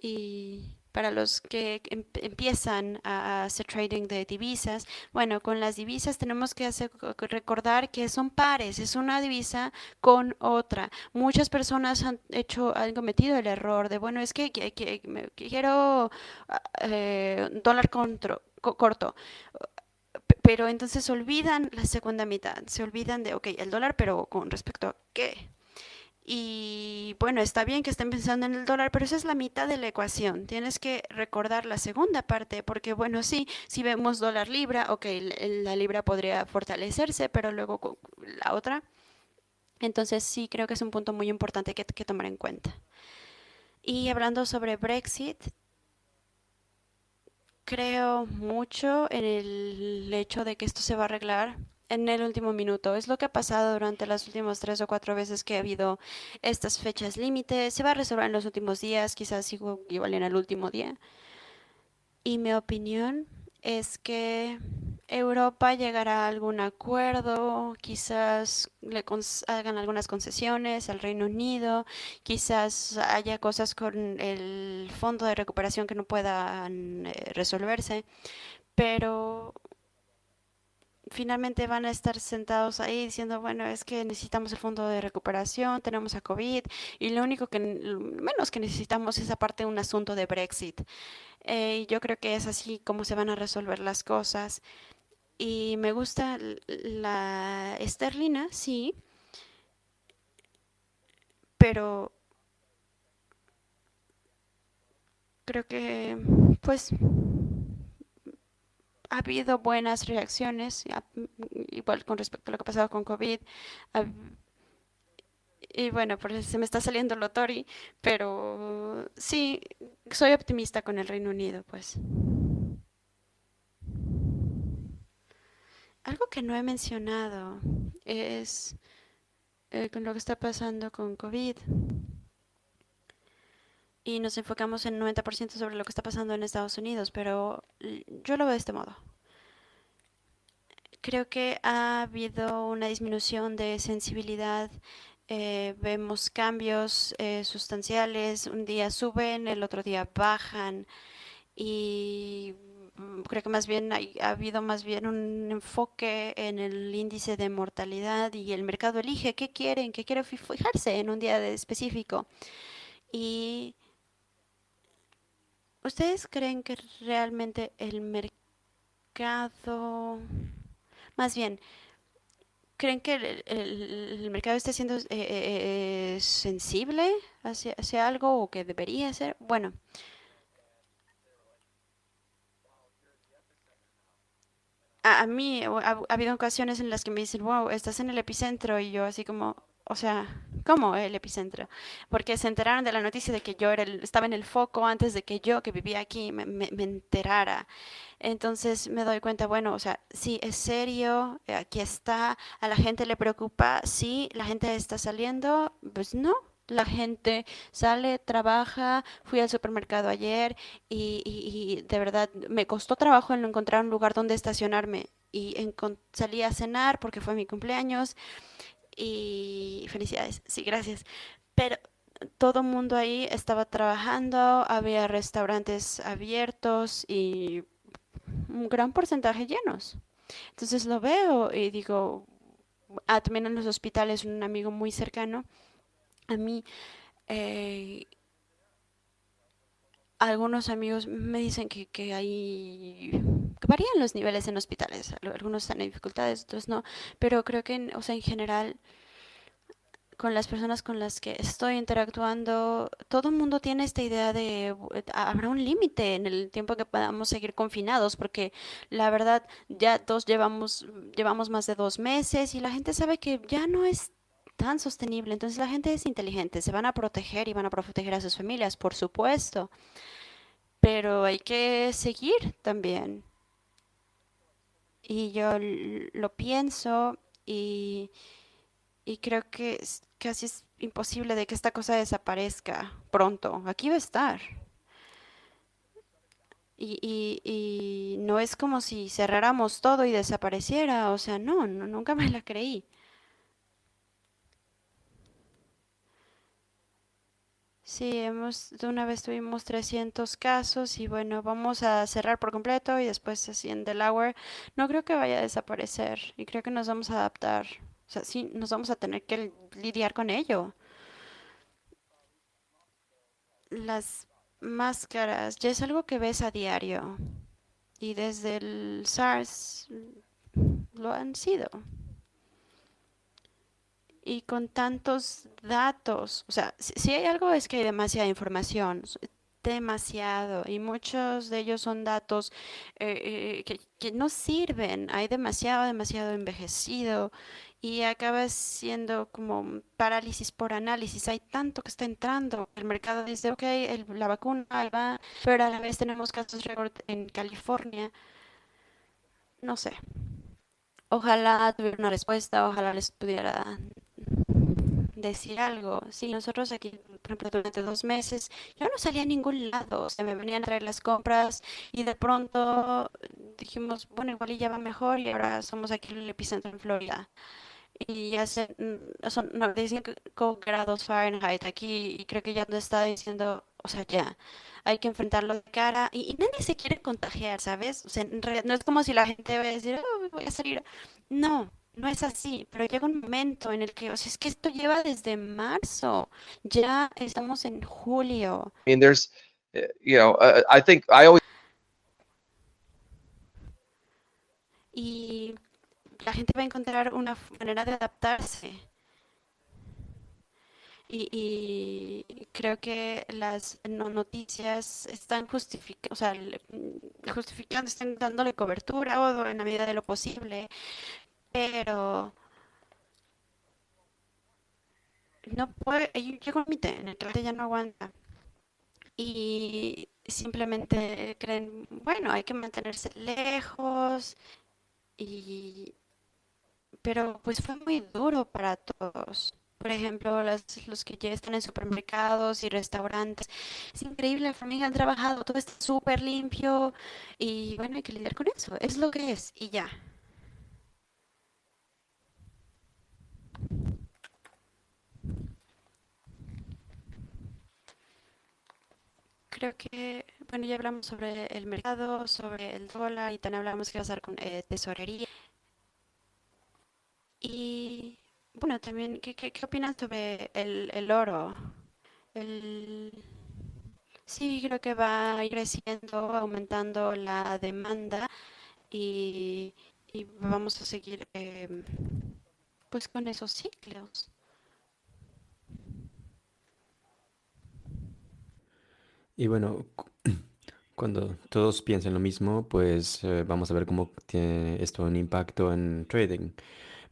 Y para los que empiezan a hacer trading de divisas, bueno, con las divisas tenemos que recordar que son pares, es una divisa con otra. Muchas personas han cometido el error de, bueno, es que quiero dólar corto, pero entonces olvidan la segunda mitad, se olvidan de, ok, el dólar, pero con respecto a qué. Y bueno, está bien que estén pensando en el dólar, pero esa es la mitad de la ecuación. Tienes que recordar la segunda parte, porque bueno, sí, si vemos dólar libra, ok, la libra podría fortalecerse, pero luego la otra. Entonces sí, creo que es un punto muy importante que tomar en cuenta. Y hablando sobre Brexit, creo mucho en el hecho de que esto se va a arreglar. en el último minuto. Es lo que ha pasado durante las últimas 3 o 4 veces que ha habido estas fechas límite. Se va a resolver en los últimos días, quizás igual en el último día. Y mi opinión es que Europa llegará a algún acuerdo, quizás hagan algunas concesiones al Reino Unido, quizás haya cosas con el fondo de recuperación que no puedan resolverse, pero finalmente van a estar sentados ahí diciendo, bueno, es que necesitamos el fondo de recuperación, tenemos a COVID y lo único que, lo menos que necesitamos es aparte un asunto de Brexit. Y yo creo que es así como se van a resolver las cosas. Y me gusta la esterlina, sí, pero creo que pues ha habido buenas reacciones, igual con respecto a lo que ha pasado con COVID. ha- Y bueno, pues se me está saliendo lo Tori, pero sí, soy optimista con el Reino Unido, pues. Algo que no he mencionado es con lo que está pasando con COVID y nos enfocamos en 90% sobre lo que está pasando en Estados Unidos, pero yo lo veo de este modo. Creo que ha habido una disminución de sensibilidad. Vemos cambios sustanciales. Un día suben, el otro día bajan. Y creo que más bien ha habido más bien un enfoque en el índice de mortalidad y el mercado elige qué quieren, qué quiere fijarse en un día específico. ¿Y ustedes creen que realmente el mercado, más bien, creen que el mercado está siendo sensible hacia algo o que debería ser? Bueno, a mí ha habido ocasiones en las que me dicen, wow, estás en el epicentro y yo así como, o sea, ¿cómo el epicentro? Porque se enteraron de la noticia de que yo estaba en el foco antes de que yo, que vivía aquí, me enterara. Entonces me doy cuenta, bueno, o sea, sí, es serio, aquí está, a la gente le preocupa, sí, la gente está saliendo, pues no. La gente sale, trabaja, fui al supermercado ayer y de verdad me costó trabajo en encontrar un lugar donde estacionarme y salí a cenar porque fue mi cumpleaños y felicidades, sí, gracias. Pero todo el mundo ahí estaba trabajando, había restaurantes abiertos y un gran porcentaje llenos. Entonces lo veo y digo, también en los hospitales un amigo muy cercano a mí, eh, algunos amigos me dicen que hay, que varían los niveles en hospitales. Algunos están en dificultades, otros no, pero creo que, o sea, en general, con las personas con las que estoy interactuando, todo el mundo tiene esta idea de habrá un límite en el tiempo que podamos seguir confinados, porque la verdad ya todos llevamos más de 2 meses y la gente sabe que ya no es tan sostenible. Entonces la gente es inteligente, se van a proteger y van a proteger a sus familias, por supuesto, pero hay que seguir también. Y yo lo pienso y creo que casi es imposible de que esta cosa desaparezca pronto. Aquí va a estar. Y no es como si cerráramos todo y desapareciera. O sea, no, nunca me la creí. Sí, de una vez tuvimos 300 casos y bueno, vamos a cerrar por completo y después así en Delaware. No creo que vaya a desaparecer y creo que nos vamos a adaptar. O sea, sí, nos vamos a tener que lidiar con ello. Las máscaras ya es algo que ves a diario y desde el SARS lo han sido. Y con tantos datos, o sea, si hay algo es que hay demasiada información, demasiado, y muchos de ellos son datos que no sirven, hay demasiado envejecido y acaba siendo como un parálisis por análisis, hay tanto que está entrando, el mercado dice, ok, la vacuna ahí va, pero a la vez tenemos casos récord en California, no sé. Ojalá tuviera una respuesta, ojalá les pudiera decir algo. Sí, nosotros aquí, por ejemplo, durante 2 meses, yo no salía a ningún lado, o sea, me venían a traer las compras y de pronto dijimos, bueno, igual y ya va mejor y ahora somos aquí el epicentro en Florida. Y ya se, son 95 grados Fahrenheit aquí y creo que ya nos está diciendo, o sea, ya, hay que enfrentarlo de cara y nadie se quiere contagiar, ¿sabes? O sea, en realidad, no es como si la gente va a decir, "Oh, voy a salir". No, no es así, pero llega un momento en el que, o sea, es que esto lleva desde marzo, ya estamos en julio I mean, there's, I think I always y la gente va a encontrar una manera de adaptarse. Y creo que las noticias están justificando, o sea, justificando, están dándole cobertura o en la medida de lo posible, pero no puede, llega un límite en el que la gente ya no aguanta y simplemente creen, bueno, hay que mantenerse lejos y pero pues fue muy duro para todos. Por ejemplo, los que ya están en supermercados y restaurantes. Es increíble, la familia han trabajado, todo está súper limpio y bueno, hay que lidiar con eso. Es lo que es y ya. Creo que, bueno, ya hablamos sobre el mercado, sobre el dólar y también hablamos qué va a pasar con tesorería. Y bueno, también, ¿qué opinas sobre el oro? El, Sí, creo que va a ir creciendo, aumentando la demanda y, y vamos a seguir pues con esos ciclos. Y bueno, cuando todos piensen lo mismo, pues vamos a ver cómo tiene esto un impacto en trading.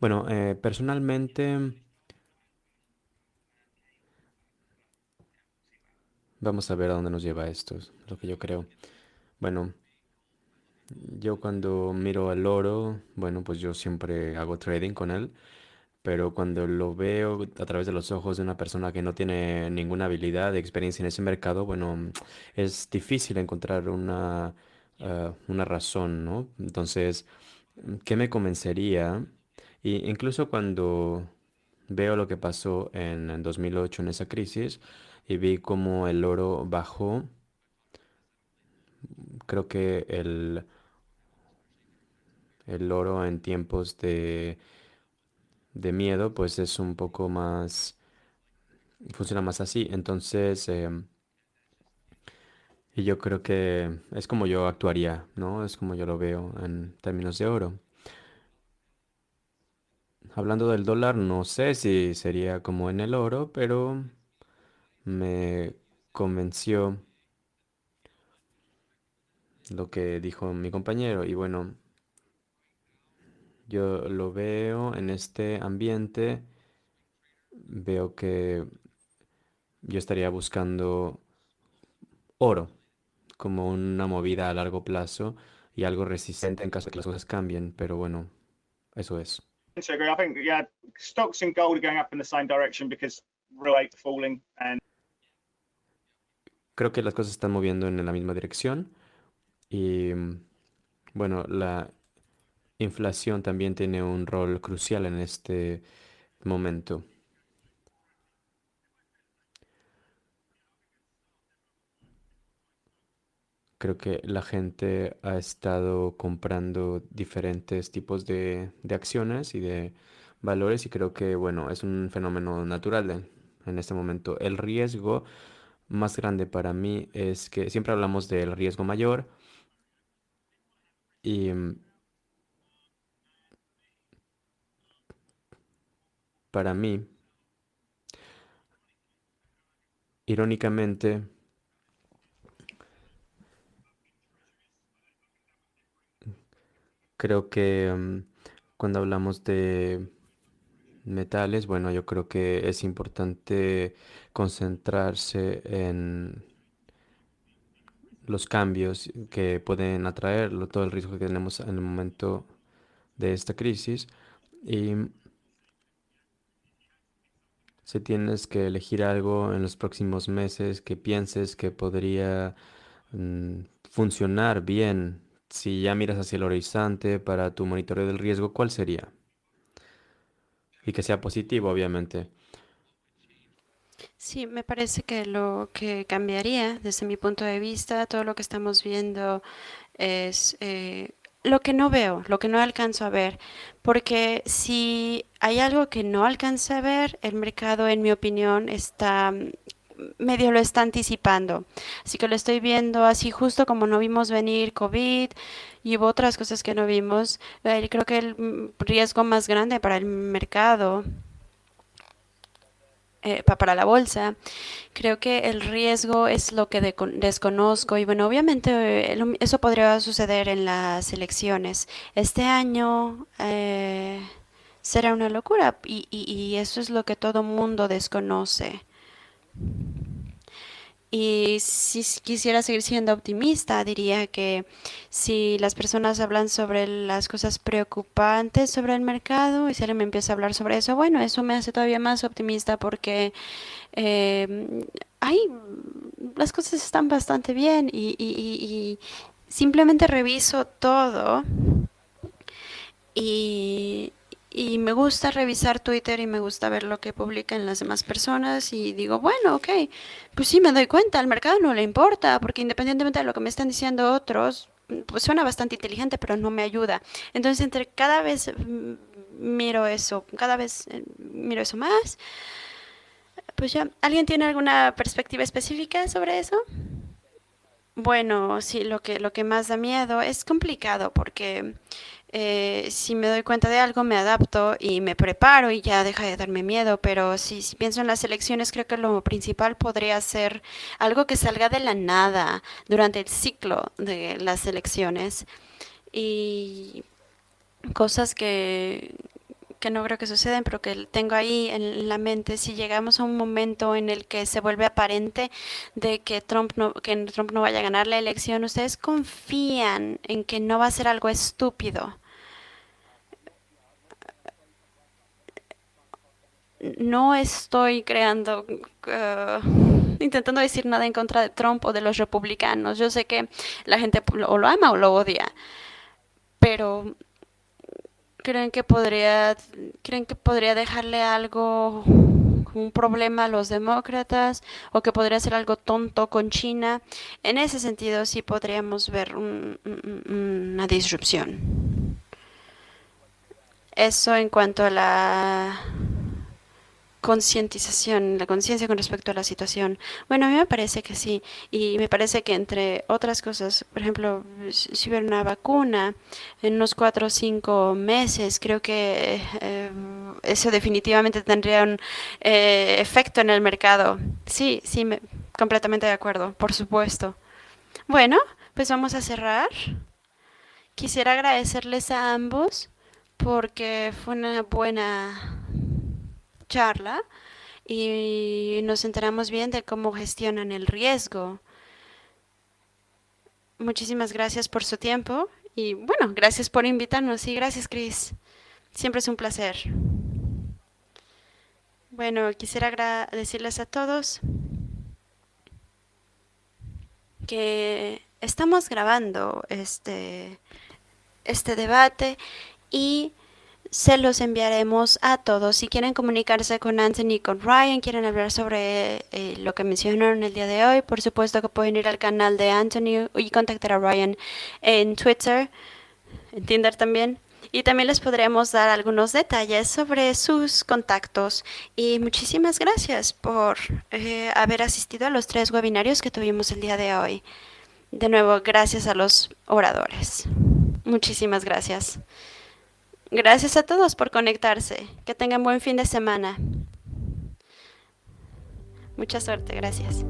Bueno, personalmente, vamos a ver a dónde nos lleva esto, es lo que yo creo. Bueno, yo cuando miro al oro, bueno, pues yo siempre hago trading con él, pero cuando lo veo a través de los ojos de una persona que no tiene ninguna habilidad de experiencia en ese mercado, bueno, es difícil encontrar una razón, ¿no? Entonces, ¿qué me convencería? Y incluso cuando veo lo que pasó en 2008 en esa crisis y vi cómo el oro bajó, creo que el oro en tiempos de miedo, pues es un poco más, funciona más así. Entonces, y yo creo que es como yo actuaría, ¿no? Es como yo lo veo en términos de oro. Hablando del dólar, no sé si sería como en el oro, pero me convenció lo que dijo mi compañero. Y bueno, yo lo veo en este ambiente, veo que yo estaría buscando oro como una movida a largo plazo y algo resistente en caso de que las cosas cambien, pero bueno, eso es. To agree. I think yeah, stocks and gold are going up in the same direction because real rate falling and Creo que las cosas se están moviendo en la misma dirección y bueno, la inflación también tiene un rol crucial en este momento. Creo que la gente ha estado comprando diferentes tipos de acciones y de valores y creo que, bueno, es un fenómeno natural en este momento. El riesgo más grande para mí es que siempre hablamos del riesgo mayor y para mí, irónicamente, creo que cuando hablamos de metales, bueno, yo creo que es importante concentrarse en los cambios que pueden atraer, todo el riesgo que tenemos en el momento de esta crisis. Y si tienes que elegir algo en los próximos meses que pienses que podría funcionar bien, si ya miras hacia el horizonte para tu monitoreo del riesgo, ¿cuál sería? Y que sea positivo, obviamente. Sí, me parece que lo que cambiaría desde mi punto de vista, todo lo que estamos viendo es lo que no veo, lo que no alcanzo a ver, porque si hay algo que no alcanzo a ver, el mercado, en mi opinión, está medio lo está anticipando. Así que lo estoy viendo así justo como no vimos venir COVID y hubo otras cosas que no vimos. Creo que el riesgo más grande para el mercado, para la bolsa, creo que el riesgo es lo que desconozco y bueno, obviamente eso podría suceder en las elecciones. Este año será una locura y eso es lo que todo mundo desconoce. Y si quisiera seguir siendo optimista, diría que si las personas hablan sobre las cosas preocupantes sobre el mercado y si alguien me empieza a hablar sobre eso, bueno, eso me hace todavía más optimista porque eh, ay, las cosas están bastante bien y simplemente reviso todo y, y me gusta revisar Twitter y me gusta ver lo que publican las demás personas y digo, bueno, ok, pues sí me doy cuenta, al mercado no le importa, porque independientemente de lo que me están diciendo otros, pues suena bastante inteligente, pero no me ayuda. Entonces, entre cada vez miro eso, cada vez miro eso más, pues ya, ¿alguien tiene alguna perspectiva específica sobre eso? Bueno, sí, lo que más da miedo es complicado porque si me doy cuenta de algo me adapto y me preparo y ya deja de darme miedo, pero si pienso en las elecciones creo que lo principal podría ser algo que salga de la nada durante el ciclo de las elecciones y cosas que no creo que suceden, pero que tengo ahí en la mente, si llegamos a un momento en el que se vuelve aparente de que Trump no vaya a ganar la elección, ¿ustedes confían en que no va a ser algo estúpido? No estoy intentando decir nada en contra de Trump o de los republicanos. Yo sé que la gente o lo ama o lo odia, pero ¿creen que podría dejarle algo, un problema a los demócratas o que podría ser algo tonto con China? En ese sentido, sí podríamos ver una disrupción. Eso en cuanto a la concientización, la conciencia con respecto a la situación. Bueno, a mí me parece que sí, y me parece que entre otras cosas, por ejemplo, si hubiera una vacuna en unos 4 o 5 meses, creo que eso definitivamente tendría un efecto en el mercado. Sí, sí, completamente de acuerdo, por supuesto. Bueno, pues vamos a cerrar. Quisiera agradecerles a ambos porque fue una buena charla y nos enteramos bien de cómo gestionan el riesgo. Muchísimas gracias por su tiempo y bueno, gracias por invitarnos y gracias, Chris. Siempre es un placer. Bueno, quisiera decirles a todos que estamos grabando este debate y se los enviaremos a todos. Si quieren comunicarse con Anthony y con Ryan, quieren hablar sobre lo que mencionaron el día de hoy, por supuesto que pueden ir al canal de Anthony y contactar a Ryan en Twitter, en Tinder también. Y también les podremos dar algunos detalles sobre sus contactos. Y muchísimas gracias por haber asistido a los 3 webinarios que tuvimos el día de hoy. De nuevo, gracias a los oradores. Muchísimas gracias. Gracias a todos por conectarse. Que tengan buen fin de semana. Mucha suerte. Gracias.